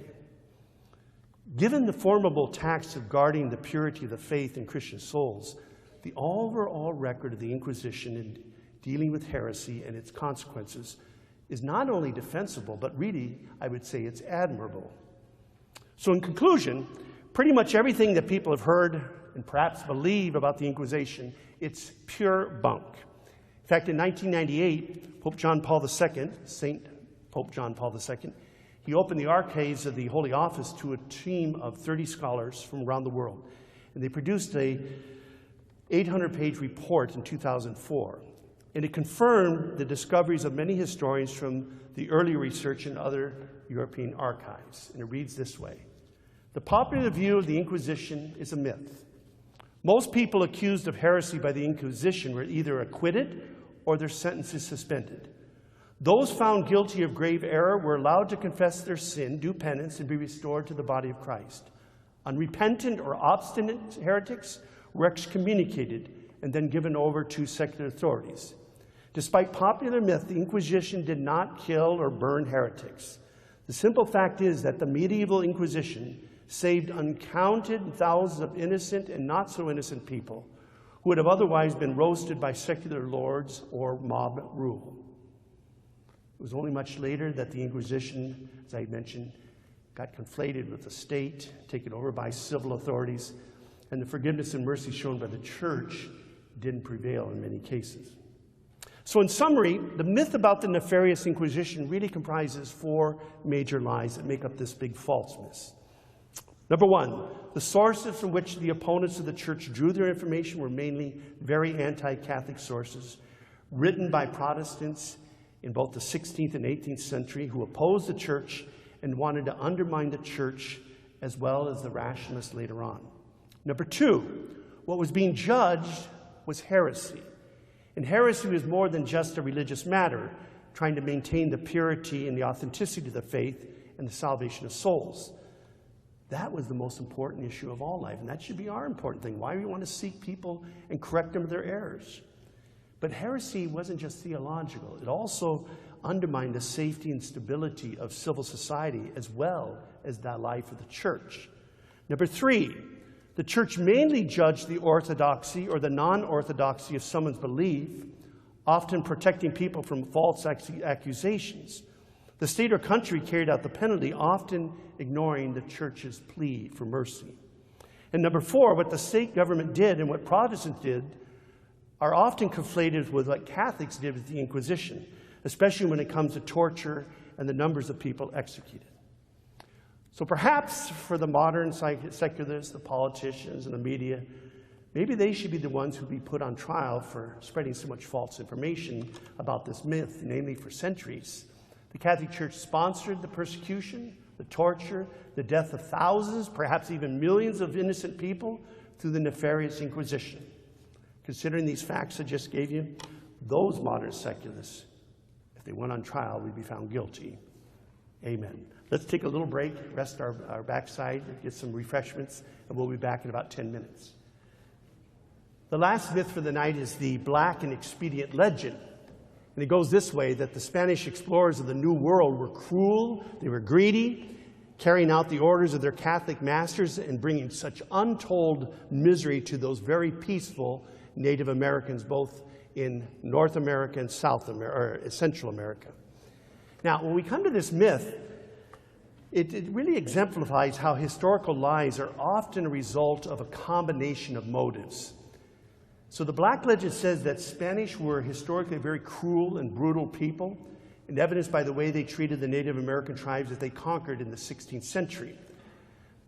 Given the formidable task of guarding the purity of the faith in Christian souls, the overall record of the Inquisition in dealing with heresy and its consequences is not only defensible, but really, I would say it's admirable. So in conclusion, pretty much everything that people have heard and perhaps believe about the Inquisition, it's pure bunk. In fact, in 1998, Pope John Paul II, Saint Pope John Paul II, he opened the archives of the Holy Office to a team of 30 scholars from around the world. And they produced a 800-page report in 2004. And it confirmed the discoveries of many historians from the early research in other European archives. And it reads this way. The popular view of the Inquisition is a myth. Most people accused of heresy by the Inquisition were either acquitted or their sentences suspended. Those found guilty of grave error were allowed to confess their sin, do penance, and be restored to the body of Christ. Unrepentant or obstinate heretics were excommunicated and then given over to secular authorities. Despite popular myth, the Inquisition did not kill or burn heretics. The simple fact is that the medieval Inquisition saved uncounted thousands of innocent and not so innocent people who would have otherwise been roasted by secular lords or mob rule. It was only much later that the Inquisition, as I mentioned, got conflated with the state, taken over by civil authorities, and the forgiveness and mercy shown by the church didn't prevail in many cases. So in summary, the myth about the nefarious Inquisition really comprises 4 major lies that make up this big false myth. Number 1, the sources from which the opponents of the church drew their information were mainly very anti-Catholic sources, written by Protestants in both the 16th and 18th century who opposed the church and wanted to undermine the church as well as the rationalists later on. Number 2, what was being judged was heresy. And heresy was more than just a religious matter, trying to maintain the purity and the authenticity of the faith and the salvation of souls. That was the most important issue of all life, and that should be our important thing. Why do we want to seek people and correct them of their errors? But heresy wasn't just theological. It also undermined the safety and stability of civil society as well as the life of the church. Number 3, the church mainly judged the orthodoxy or the non-orthodoxy of someone's belief, often protecting people from false accusations. The state or country carried out the penalty, often ignoring the church's plea for mercy. And number 4, what the state government did and what Protestants did are often conflated with what Catholics did with the Inquisition, especially when it comes to torture and the numbers of people executed. So perhaps for the modern secularists, the politicians, and the media, maybe they should be the ones who be put on trial for spreading so much false information about this myth, namely for centuries. The Catholic Church sponsored the persecution, the torture, the death of thousands, perhaps even millions of innocent people through the nefarious Inquisition. Considering these facts I just gave you, those modern secularists, if they went on trial, would be found guilty. Amen. Let's take a little break, rest our backside, get some refreshments, and we'll be back in about 10 minutes. The last myth for the night is the black and expedient legend. And it goes this way, that the Spanish explorers of the New World were cruel, they were greedy, carrying out the orders of their Catholic masters and bringing such untold misery to those very peaceful Native Americans, both in North America and Central America. Now, when we come to this myth, it really exemplifies how historical lies are often a result of a combination of motives. So the black legend says that Spanish were historically a very cruel and brutal people, and evidenced by the way they treated the Native American tribes that they conquered in the 16th century.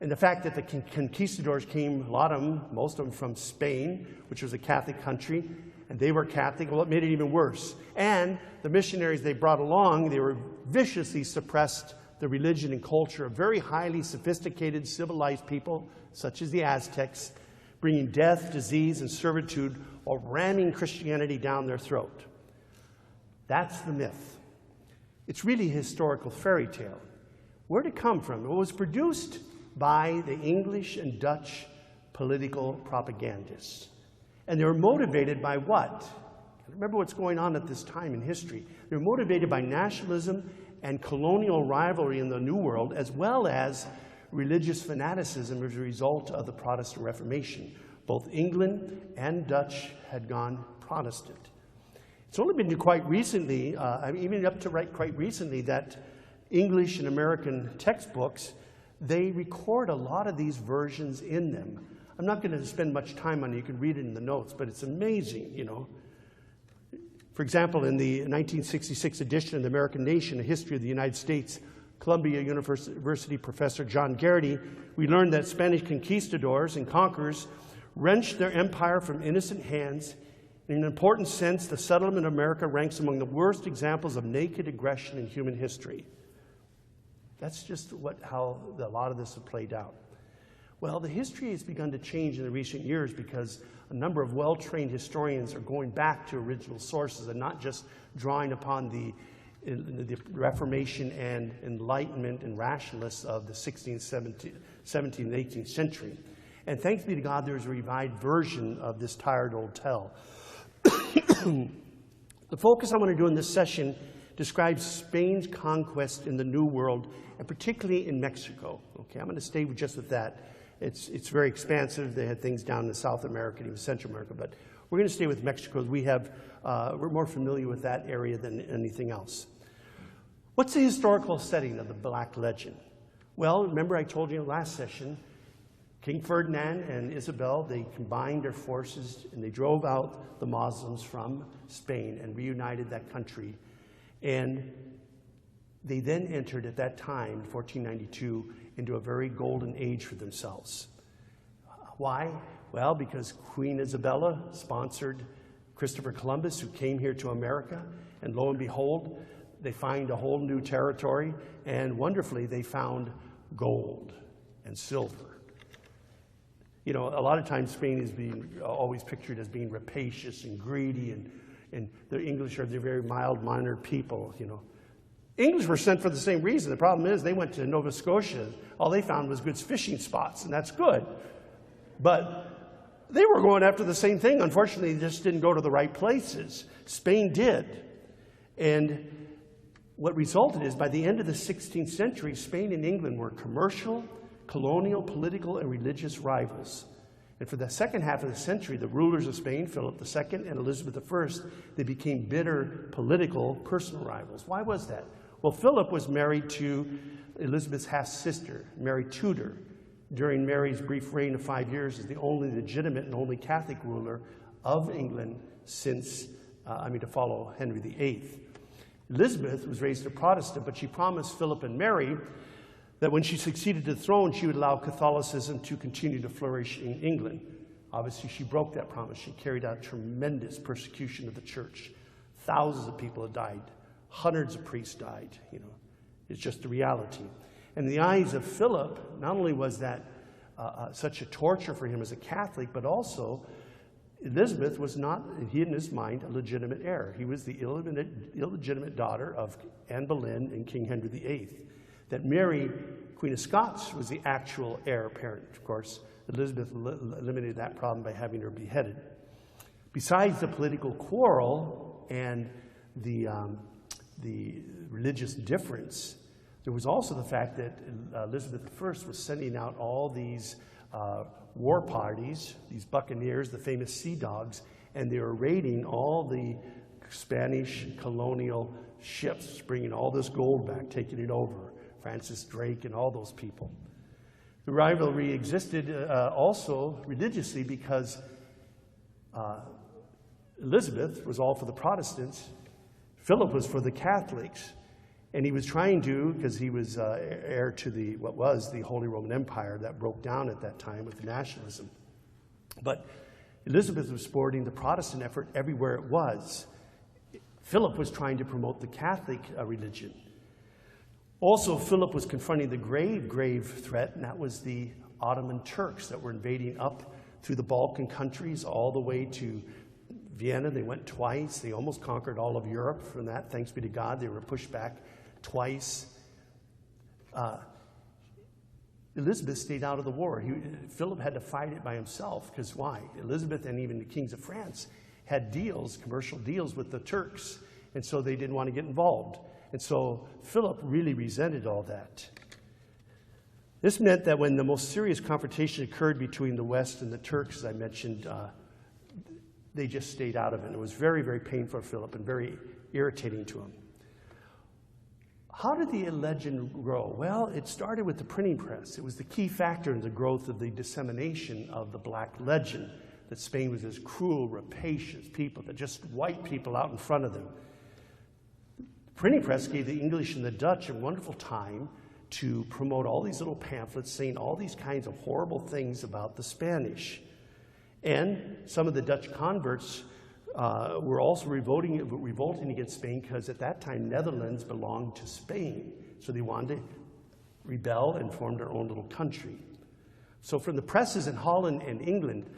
And the fact that the conquistadors came, a lot of them, most of them from Spain, which was a Catholic country, and they were Catholic, well, it made it even worse. And the missionaries they brought along, they were viciously suppressed the religion and culture of very highly sophisticated, civilized people, such as the Aztecs, bringing death, disease, and servitude while ramming Christianity down their throat. That's the myth. It's really a historical fairy tale. Where did it come from? It was produced by the English and Dutch political propagandists. And they were motivated by what? Remember what's going on at this time in history. They were motivated by nationalism and colonial rivalry in the New World, as well as religious fanaticism as a result of the Protestant Reformation. Both England and Dutch had gone Protestant. It's only been quite recently, even up to quite recently, that English and American textbooks, they record a lot of these versions in them. I'm not going to spend much time on it. You can read it in the notes, but it's amazing, you know. For example, in the 1966 edition of the American Nation, A History of the United States, Columbia University professor John Garrity, we learned that Spanish conquistadors and conquerors wrenched their empire from innocent hands. In an important sense, the settlement of America ranks among the worst examples of naked aggression in human history. That's just how a lot of this has played out. Well, the history has begun to change in the recent years because a number of well-trained historians are going back to original sources and not just drawing upon the Reformation and Enlightenment and rationalists of the 16th, 17th, and 18th century. And thanks be to God, there's a revived version of this tired old tale. The focus I want to do in this session describes Spain's conquest in the New World, and particularly in Mexico. Okay, I'm going to stay just with that. It's very expansive. They had things down in South America, even Central America, but we're going to stay with Mexico. We're more familiar with that area than anything else. What's the historical setting of the Black Legend? Well, remember I told you in the last session, King Ferdinand and Isabel, they combined their forces and they drove out the Muslims from Spain and reunited that country. And they then entered at that time, 1492, into a very golden age for themselves. Why? Well, because Queen Isabella sponsored Christopher Columbus, who came here to America, and lo and behold, they find a whole new territory, and wonderfully, they found gold and silver. You know, a lot of times Spain is always pictured as being rapacious and greedy, and the English are the very mild-mannered people, you know. English were sent for the same reason. The problem is they went to Nova Scotia. All they found was good fishing spots, and that's good. But they were going after the same thing. Unfortunately, they just didn't go to the right places. Spain did. And what resulted is, by the end of the 16th century, Spain and England were commercial, colonial, political, and religious rivals. And for the second half of the century, the rulers of Spain, Philip II and Elizabeth I, they became bitter political, personal rivals. Why was that? Well, Philip was married to Elizabeth's half-sister, Mary Tudor, during Mary's brief reign of 5 years as the only legitimate and only Catholic ruler of England since, to follow Henry VIII. Elizabeth was raised a Protestant, but she promised Philip and Mary that when she succeeded to the throne, she would allow Catholicism to continue to flourish in England. Obviously, she broke that promise. She carried out tremendous persecution of the church. Thousands of people have died. Hundreds of priests died. You know, it's just the reality. And in the eyes of Philip, not only was that such a torture for him as a Catholic, but also Elizabeth was not, he in his mind, a legitimate heir. He was the illegitimate daughter of Anne Boleyn and King Henry VIII. That Mary, Queen of Scots, was the actual heir apparent. Of course, Elizabeth eliminated that problem by having her beheaded. Besides the political quarrel and the religious difference, there was also the fact that Elizabeth I was sending out all these war parties, these buccaneers, the famous sea dogs, and they were raiding all the Spanish colonial ships, bringing all this gold back, taking it over. Francis Drake and all those people. The rivalry existed also religiously because Elizabeth was all for the Protestants, Philip was for the Catholics, and he was trying to, because he was heir to what was the Holy Roman Empire that broke down at that time with nationalism. But Elizabeth was supporting the Protestant effort everywhere it was. Philip was trying to promote the Catholic religion. Also, Philip was confronting the grave threat, and that was the Ottoman Turks that were invading up through the Balkan countries all the way to Vienna. They went twice. They almost conquered all of Europe from that. Thanks be to God, they were pushed back twice. Elizabeth stayed out of the war. Philip had to fight it by himself, because why? Elizabeth and even the kings of France had deals, commercial deals with the Turks, and so they didn't want to get involved. And so Philip really resented all that. This meant that when the most serious confrontation occurred between the West and the Turks, as I mentioned, they just stayed out of it. It was very, very painful for Philip and very irritating to him. How did the legend grow? Well, it started with the printing press. It was the key factor in the growth of the dissemination of the Black Legend, that Spain was this cruel, rapacious people, that just white people out in front of them. Printing press gave the English and the Dutch a wonderful time to promote all these little pamphlets saying all these kinds of horrible things about the Spanish. And some of the Dutch converts were also revolting against Spain, because at that time Netherlands belonged to Spain. So they wanted to rebel and form their own little country. So from the presses in Holland and England,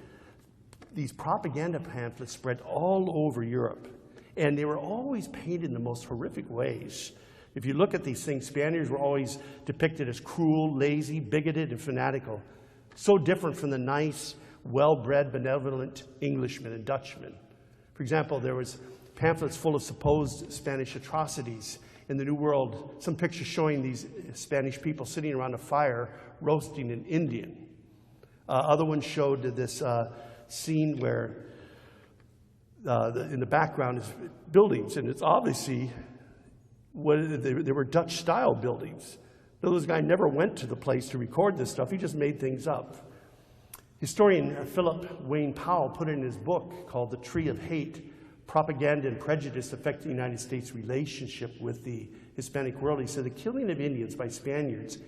these propaganda pamphlets spread all over Europe. And they were always painted in the most horrific ways. If you look at these things, Spaniards were always depicted as cruel, lazy, bigoted, and fanatical. So different from the nice, well-bred, benevolent Englishmen and Dutchmen. For example, there was pamphlets full of supposed Spanish atrocities in the New World. Some pictures showing these Spanish people sitting around a fire roasting an Indian. Other ones showed this scene where in the background is buildings, and it's obviously they were Dutch-style buildings. This guy never went to the place to record this stuff. He just made things up. Historian Philip Wayne Powell put in his book called The Tree of Hate, Propaganda and Prejudice Affecting the United States' Relationship with the Hispanic World. He said the killing of Indians by Spaniards,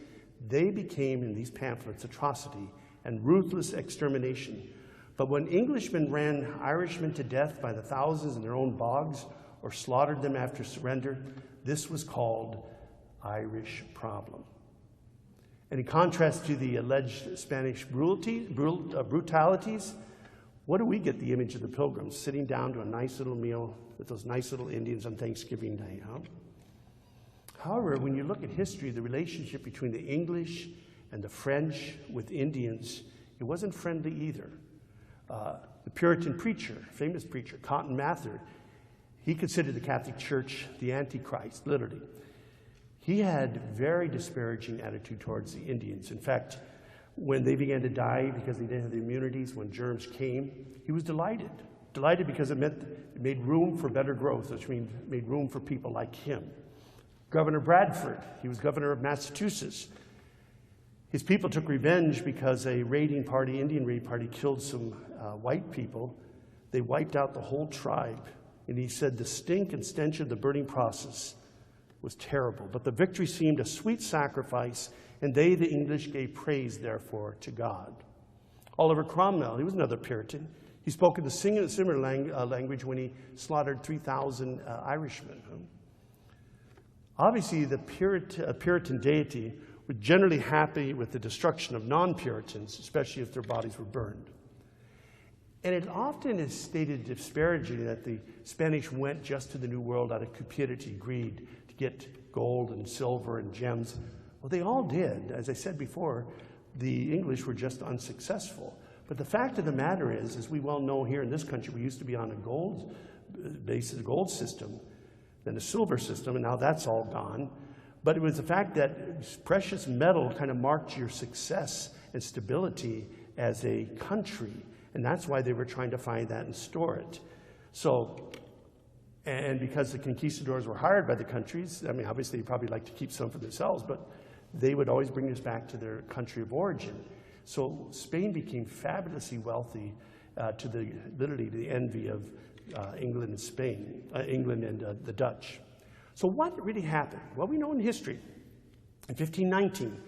they became in these pamphlets atrocity and ruthless extermination. But when Englishmen ran Irishmen to death by the thousands in their own bogs or slaughtered them after surrender, this was called Irish problem. And in contrast to the alleged Spanish brutalities, what do we get the image of the Pilgrims sitting down to a nice little meal with those nice little Indians on Thanksgiving Day, huh? However, when you look at history, the relationship between the English and the French with Indians, it wasn't friendly either. The Puritan preacher, famous preacher, Cotton Mather, he considered the Catholic Church the Antichrist, literally. He had very disparaging attitude towards the Indians. In fact, when they began to die because they didn't have the immunities, when germs came, he was delighted. Delighted because it meant it made room for better growth, which means made room for people like him. Governor Bradford, he was governor of Massachusetts. His people took revenge because a raiding party, Indian raid party, killed some white people. They wiped out the whole tribe. And he said the stink and stench of the burning process was terrible. But the victory seemed a sweet sacrifice, and they, the English, gave praise, therefore, to God. Oliver Cromwell, he was another Puritan. He spoke in the similar language when he slaughtered 3,000 Irishmen. Obviously, the Puritan deity was generally happy with the destruction of non-Puritans, especially if their bodies were burned. And it often is stated disparagingly that the Spanish went just to the New World out of cupidity, greed, to get gold and silver and gems. Well, they all did. As I said before, the English were just unsuccessful. But the fact of the matter is, as we well know here in this country, we used to be on a gold basis, gold system, then a silver system, and now that's all gone. But it was the fact that precious metal kind of marked your success and stability as a country. And that's why they were trying to find that and store it. So, and because the conquistadors were hired by the countries, I mean, obviously they probably like to keep some for themselves, but they would always bring us back to their country of origin. So Spain became fabulously wealthy literally to the envy of England and Spain, England and the Dutch. So what really happened? Well, we know in history, in 1519,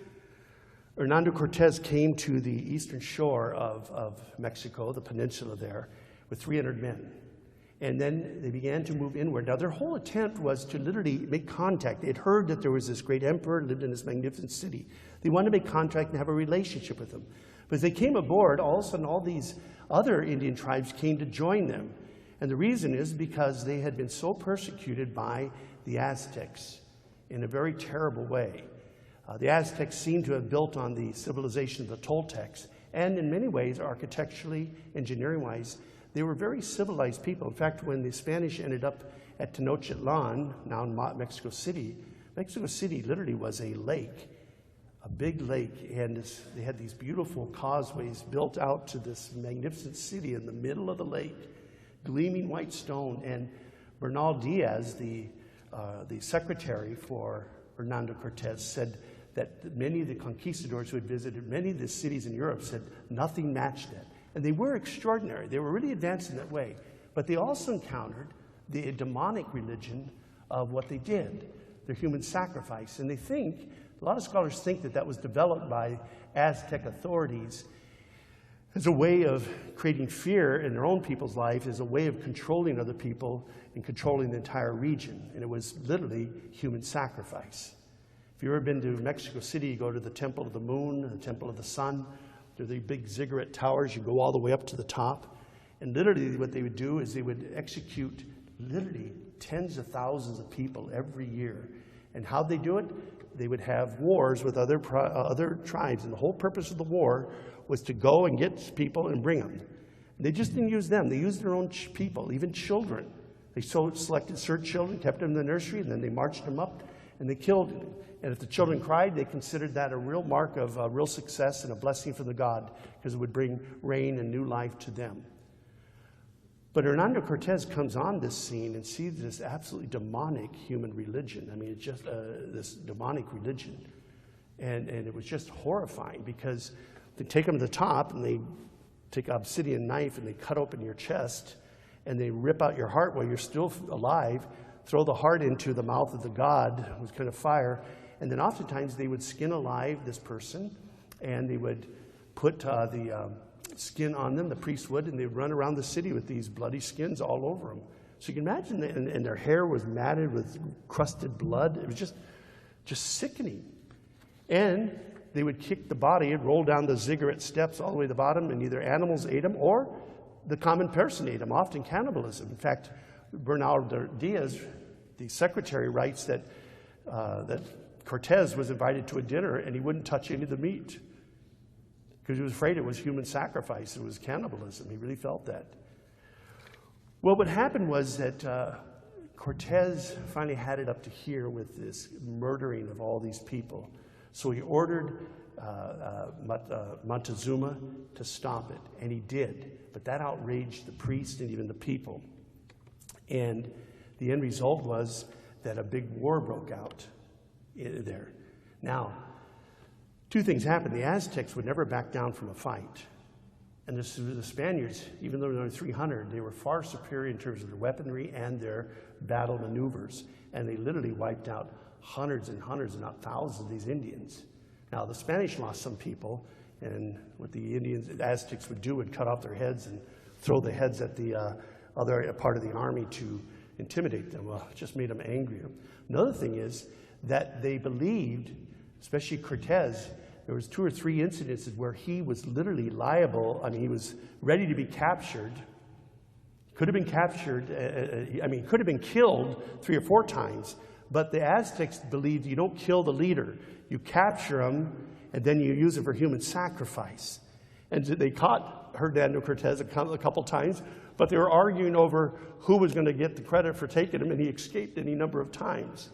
Hernando Cortez came to the eastern shore of Mexico, the peninsula there, with 300 men. And then they began to move inward. Now, their whole attempt was to literally make contact. They had heard that there was this great emperor, lived in this magnificent city. They wanted to make contact and have a relationship with him. But as they came aboard, all of a sudden, all these other Indian tribes came to join them. And the reason is because they had been so persecuted by the Aztecs in a very terrible way. The Aztecs seem to have built on the civilization of the Toltecs, and in many ways, architecturally, engineering-wise, they were very civilized people. In fact, when the Spanish ended up at Tenochtitlan, now in Mexico City literally was a lake, a big lake, and they had these beautiful causeways built out to this magnificent city in the middle of the lake, gleaming white stone. And Bernal Diaz, the secretary for Hernando Cortez, said that many of the conquistadors who had visited many of the cities in Europe said nothing matched that. And they were extraordinary. They were really advanced in that way. But they also encountered the demonic religion of what they did, their human sacrifice. And they think, a lot of scholars think that that was developed by Aztec authorities as a way of creating fear in their own people's life, as a way of controlling other people and controlling the entire region. And it was literally human sacrifice. If you've ever been to Mexico City, you go to the Temple of the Moon, the Temple of the Sun. They're the big ziggurat towers. You go all the way up to the top. And literally what they would do is they would execute literally tens of thousands of people every year. And how'd they do it? They would have wars with other tribes. And the whole purpose of the war was to go and get people and bring them. And they just didn't use them. They used their own people, even children. They selected certain children, kept them in the nursery, and then they marched them up and they killed them. And if the children cried, they considered that a real mark of real success and a blessing from the God, because it would bring rain and new life to them. But Hernando Cortez comes on this scene and sees this absolutely demonic human religion. I mean, it's just this demonic religion. And it was just horrifying, because they take them to the top and they take an obsidian knife and they cut open your chest and they rip out your heart while you're still alive, throw the heart into the mouth of the god with kind of fire, and then oftentimes they would skin alive this person, and they would put the skin on them, the priest would, and they'd run around the city with these bloody skins all over them. So you can imagine that, and their hair was matted with crusted blood. It was just sickening. And they would kick the body and roll down the ziggurat steps all the way to the bottom, and either animals ate them or the common person ate them, often cannibalism. In fact, Bernardo Diaz, the secretary, writes that Cortez was invited to a dinner and he wouldn't touch any of the meat because he was afraid it was human sacrifice, it was cannibalism. He really felt that. Well, what happened was that Cortez finally had it up to here with this murdering of all these people. So he ordered Montezuma to stop it, and he did. But that outraged the priests and even the people. And the end result was that a big war broke out there. Now, two things happened. The Aztecs would never back down from a fight. And the Spaniards, even though there were 300, they were far superior in terms of their weaponry and their battle maneuvers. And they literally wiped out hundreds and hundreds, if not thousands, of these Indians. Now, the Spanish lost some people, and what the Aztecs would do would cut off their heads and throw the heads at the other part of the army to intimidate them. Well, it just made them angrier. Another thing is that they believed, especially Cortez, there was 2 or 3 incidences where he was literally liable. I mean, he was ready to be captured. Could have been captured. Could have been killed 3 or 4 times. But the Aztecs believed you don't kill the leader. You capture him, and then you use it for human sacrifice. And they caught Hernando Cortez a couple times, but they were arguing over who was going to get the credit for taking him, and he escaped any number of times.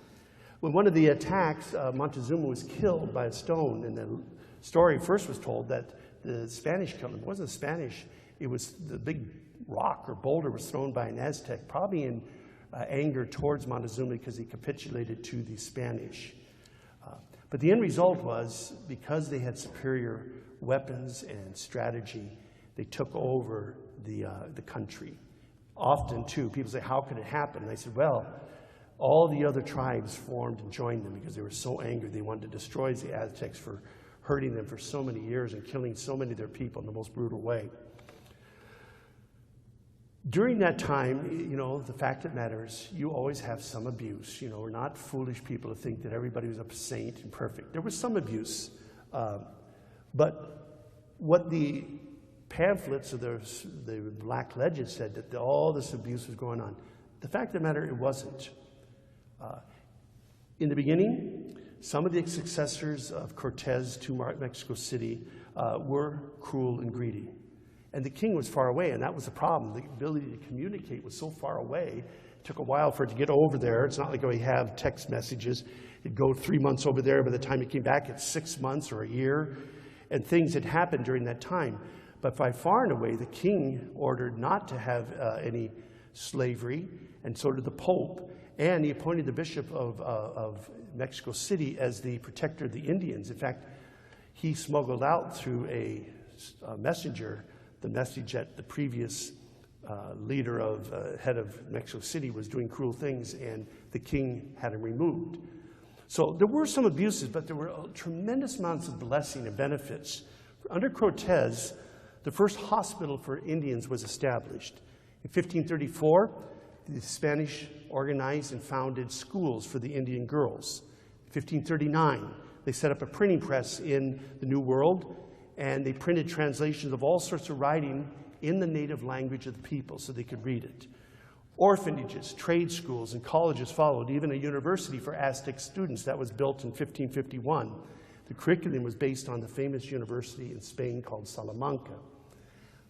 When one of the attacks, Montezuma was killed by a stone, and the story first was told that the Spanish killed him. It wasn't the Spanish. It was the big rock or boulder was thrown by an Aztec, probably in anger towards Montezuma because he capitulated to the Spanish. But the end result was, because they had superior weapons and strategy, they took over the country. Often, too, people say, how could it happen? And I said, well, all the other tribes formed and joined them because they were so angry. They wanted to destroy the Aztecs for hurting them for so many years and killing so many of their people in the most brutal way. During that time, the fact that matters, you always have some abuse. We're not foolish people to think that everybody was a saint and perfect. There was some abuse. But what the pamphlets of the Black Legend said, that all this abuse was going on. The fact of the matter, it wasn't. In the beginning, some of the successors of Cortez to Mexico City were cruel and greedy. And the king was far away, and that was the problem. The ability to communicate was so far away. It took a while for it to get over there. It's not like we have text messages. It'd go 3 months over there. By the time it came back, it's 6 months or a year. And things had happened during that time. But by far and away, the king ordered not to have any slavery, and so did the Pope. And he appointed the Bishop of Mexico City as the protector of the Indians. In fact, he smuggled out through a messenger the message that the previous head of Mexico City was doing cruel things, and the king had him removed. So there were some abuses, but there were tremendous amounts of blessing and benefits. Under Cortez, the first hospital for Indians was established. In 1534, the Spanish organized and founded schools for the Indian girls. In 1539, they set up a printing press in the New World, and they printed translations of all sorts of writing in the native language of the people so they could read it. Orphanages, trade schools, and colleges followed, even a university for Aztec students that was built in 1551. The curriculum was based on the famous university in Spain called Salamanca.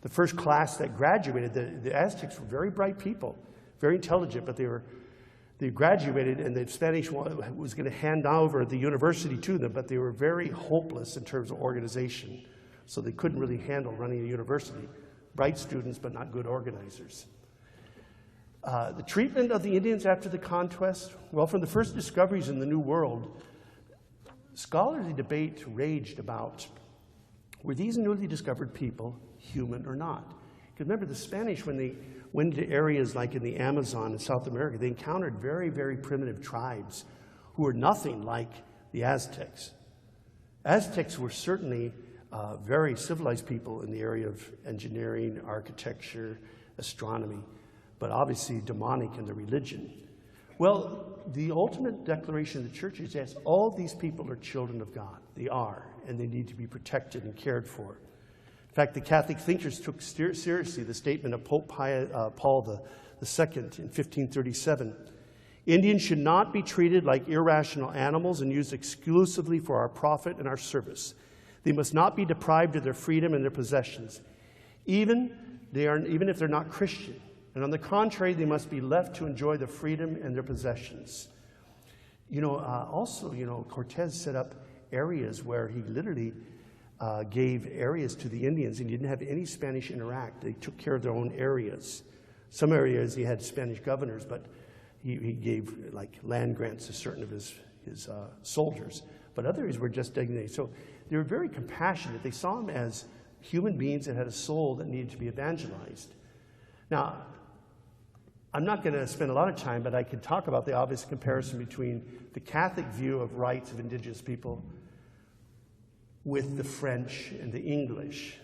The first class that graduated, the Aztecs were very bright people, very intelligent, but they graduated, and the Spanish was going to hand over the university to them, but they were very hopeless in terms of organization, so they couldn't really handle running a university. Bright students, but not good organizers. The treatment of the Indians after the conquest, well, from the first discoveries in the New World, scholarly debate raged about, were these newly discovered people human or not? Because remember, the Spanish, when they went to areas like in the Amazon in South America, they encountered very, very primitive tribes who were nothing like the Aztecs. Aztecs were certainly very civilized people in the area of engineering, architecture, astronomy, but obviously demonic in their religion. Well, the ultimate declaration of the church is, yes, all these people are children of God. They are, and they need to be protected and cared for. In fact, the Catholic thinkers took seriously the statement of Pope Paul II in 1537. Indians should not be treated like irrational animals and used exclusively for our profit and our service. They must not be deprived of their freedom and their possessions, even if they're not Christian. And on the contrary, they must be left to enjoy the freedom and their possessions. Also, Cortez set up areas where he literally gave areas to the Indians, and he didn't have any Spanish interact. They took care of their own areas. Some areas he had Spanish governors, but he gave like land grants to certain of his soldiers. But others were just designated. So they were very compassionate. They saw them as human beings that had a soul that needed to be evangelized. Now, I'm not going to spend a lot of time, but I can talk about the obvious comparison between the Catholic view of rights of indigenous people with the French and the English.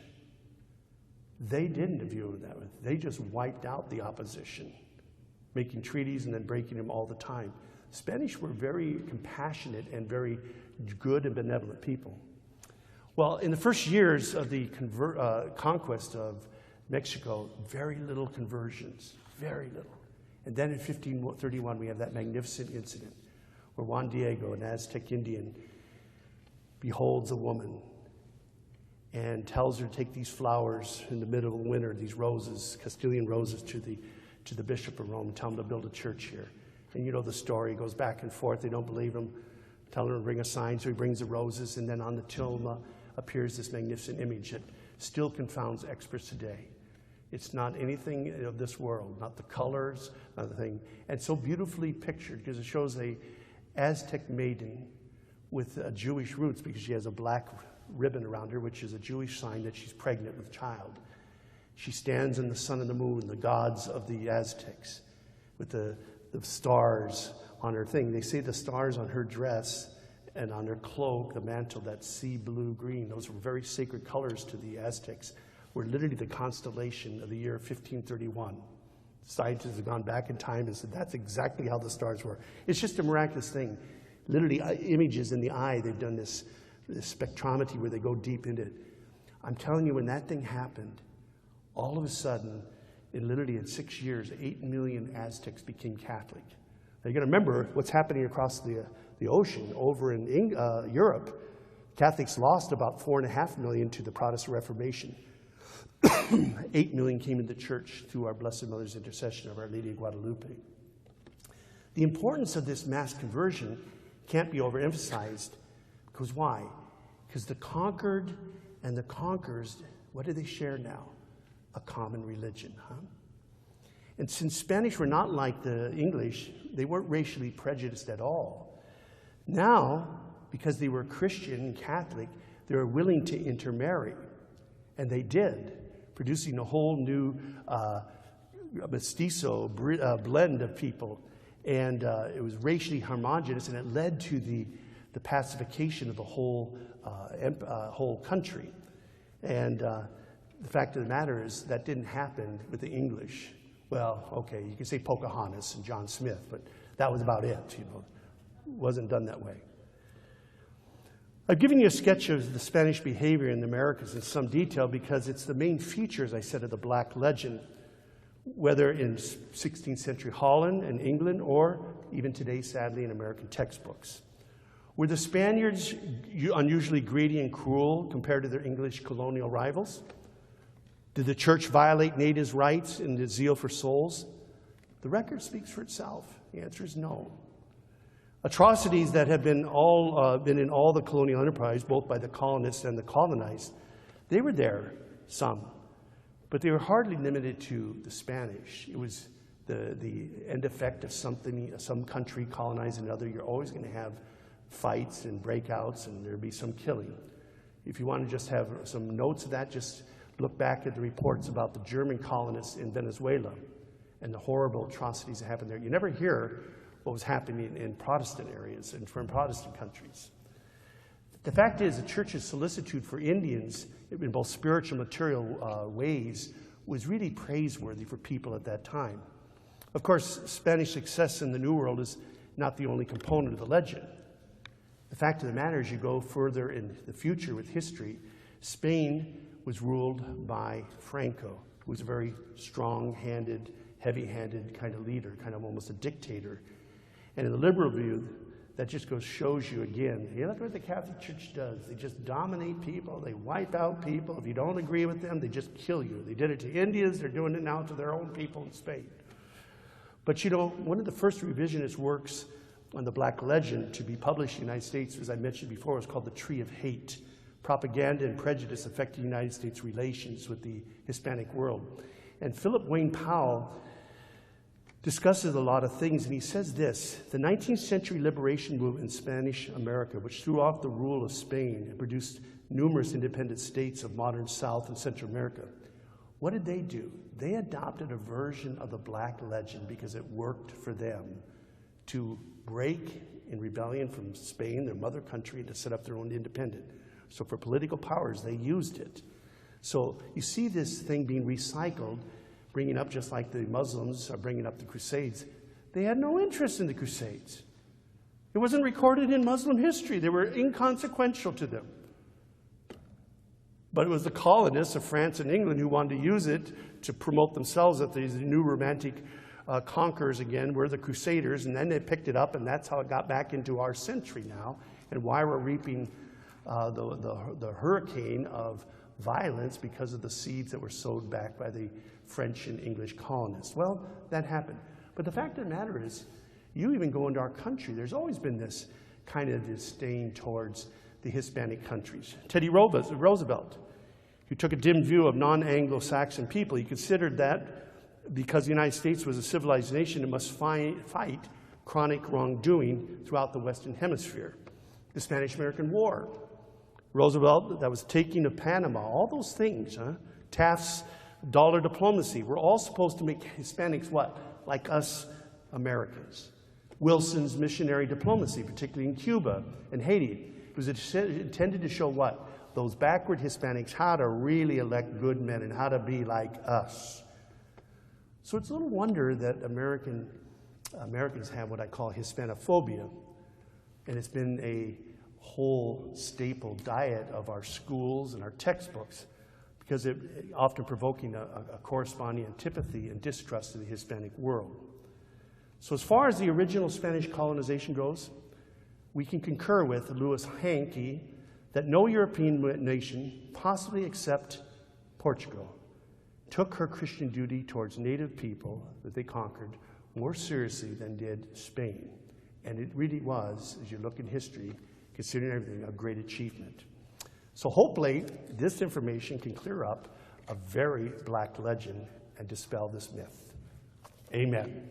They didn't view it that way. They just wiped out the opposition, making treaties and then breaking them all the time. The Spanish were very compassionate and very good and benevolent people. Well, in the first years of the conquest of Mexico, very little conversions, very little. And then in 1531, we have that magnificent incident where Juan Diego, an Aztec Indian, beholds a woman and tells her to take these flowers in the middle of winter, these roses, Castilian roses, to the Bishop of Rome and tell him to build a church here. And you know the story. It goes back and forth. They don't believe him. Tell him to bring a sign, so he brings the roses, and then on the tomb appears this magnificent image that still confounds experts today. It's not anything of this world, not the colors, not the thing. And so beautifully pictured because it shows a Aztec maiden with Jewish roots because she has a black ribbon around her, which is a Jewish sign that she's pregnant with child. She stands in the sun and the moon, the gods of the Aztecs, with the stars on her thing. They say the stars on her dress and on her cloak, the mantle, that sea blue green, those were very sacred colors to the Aztecs, were literally the constellation of the year 1531. Scientists have gone back in time and said that's exactly how the stars were. It's just a miraculous thing. Literally, images in the eye, they've done this spectrometry where they go deep into it. I'm telling you, when that thing happened, all of a sudden, in 6 years, 8 million Aztecs became Catholic. Now you got to remember what's happening across the ocean over in Europe. Catholics lost about 4.5 million to the Protestant Reformation. 8 million came into the church through our Blessed Mother's intercession of Our Lady of Guadalupe. The importance of this mass conversion can't be overemphasized. Because why? Because the conquered and the conquerors, what do they share now? A common religion, huh? And since Spanish were not like the English, they weren't racially prejudiced at all. Now, because they were Christian and Catholic, they were willing to intermarry. And they did, producing a whole new mestizo blend of people. And it was racially homogeneous, and it led to the pacification of the whole country. And the fact of the matter is that didn't happen with the English. Well, okay, you can say Pocahontas and John Smith, but that was about it, It wasn't done that way. I've given you a sketch of the Spanish behavior in the Americas in some detail because it's the main feature, as I said, of the Black Legend, whether in 16th century Holland and England or even today, sadly, in American textbooks. Were the Spaniards unusually greedy and cruel compared to their English colonial rivals? Did the church violate natives' rights in the zeal for souls? The record speaks for itself. The answer is no. Atrocities that have been in all the colonial enterprise, both by the colonists and the colonized, they were there, some. But they were hardly limited to the Spanish. It was the end effect of some country colonizing another. You're always going to have fights and breakouts, and there'll be some killing. If you want to just have some notes of that, just look back at the reports about the German colonists in Venezuela and the horrible atrocities that happened there. You never hear what was happening in Protestant areas and from Protestant countries. The fact is, the church's solicitude for Indians in both spiritual and material ways was really praiseworthy for people at that time. Of course, Spanish success in the New World is not the only component of the legend. The fact of the matter is, you go further in the future with history, Spain was ruled by Franco, who was a very strong-handed, heavy-handed kind of leader, kind of almost a dictator. And in the liberal view, that just shows you again, you look at what the Catholic Church does. They just dominate people. They wipe out people. If you don't agree with them, they just kill you. They did it to Indians. They're doing it now to their own people in Spain. But you know, one of the first revisionist works on the Black legend to be published in the United States, as I mentioned before, was called The Tree of Hate, Propaganda and Prejudice Affecting the United States Relations with the Hispanic World. And Philip Wayne Powell discusses a lot of things, and he says this: the 19th century liberation movement in Spanish America, which threw off the rule of Spain and produced numerous independent states of modern South and Central America, what did they do? They adopted a version of the Black legend because it worked for them to break in rebellion from Spain, their mother country, and to set up their own independent. So for political powers, they used it. So you see this thing being recycled, bringing up just like the Muslims are bringing up the Crusades. They had no interest in the Crusades. It wasn't recorded in Muslim history. They were inconsequential to them. But it was the colonists of France and England who wanted to use it to promote themselves as these new romantic conquerors again, were the Crusaders, and then they picked it up, and that's how it got back into our century now, and why we're reaping the hurricane of violence because of the seeds that were sowed back by the French and English colonists. Well, that happened. But the fact of the matter is, you even go into our country, there's always been this kind of disdain towards the Hispanic countries. Teddy Roosevelt, who took a dim view of non-Anglo-Saxon people, he considered that because the United States was a civilized nation, it must fight chronic wrongdoing throughout the Western Hemisphere. The Spanish-American War, Roosevelt, that was taking of Panama, all those things, Taft's dollar diplomacy, were all supposed to make Hispanics what? Like us Americans. Wilson's missionary diplomacy, particularly in Cuba and Haiti, it was intended to show what? Those backward Hispanics, how to really elect good men and how to be like us. So it's a little wonder that Americans have what I call Hispanophobia, and it's been a whole staple diet of our schools and our textbooks, because it often provoking a corresponding antipathy and distrust of the Hispanic world. So as far as the original Spanish colonization goes, we can concur with Louis Hankey that no European nation, possibly except Portugal, took her Christian duty towards native people that they conquered more seriously than did Spain. And it really was, as you look in history, considering everything, a great achievement. So hopefully, this information can clear up a very black legend and dispel this myth. Amen.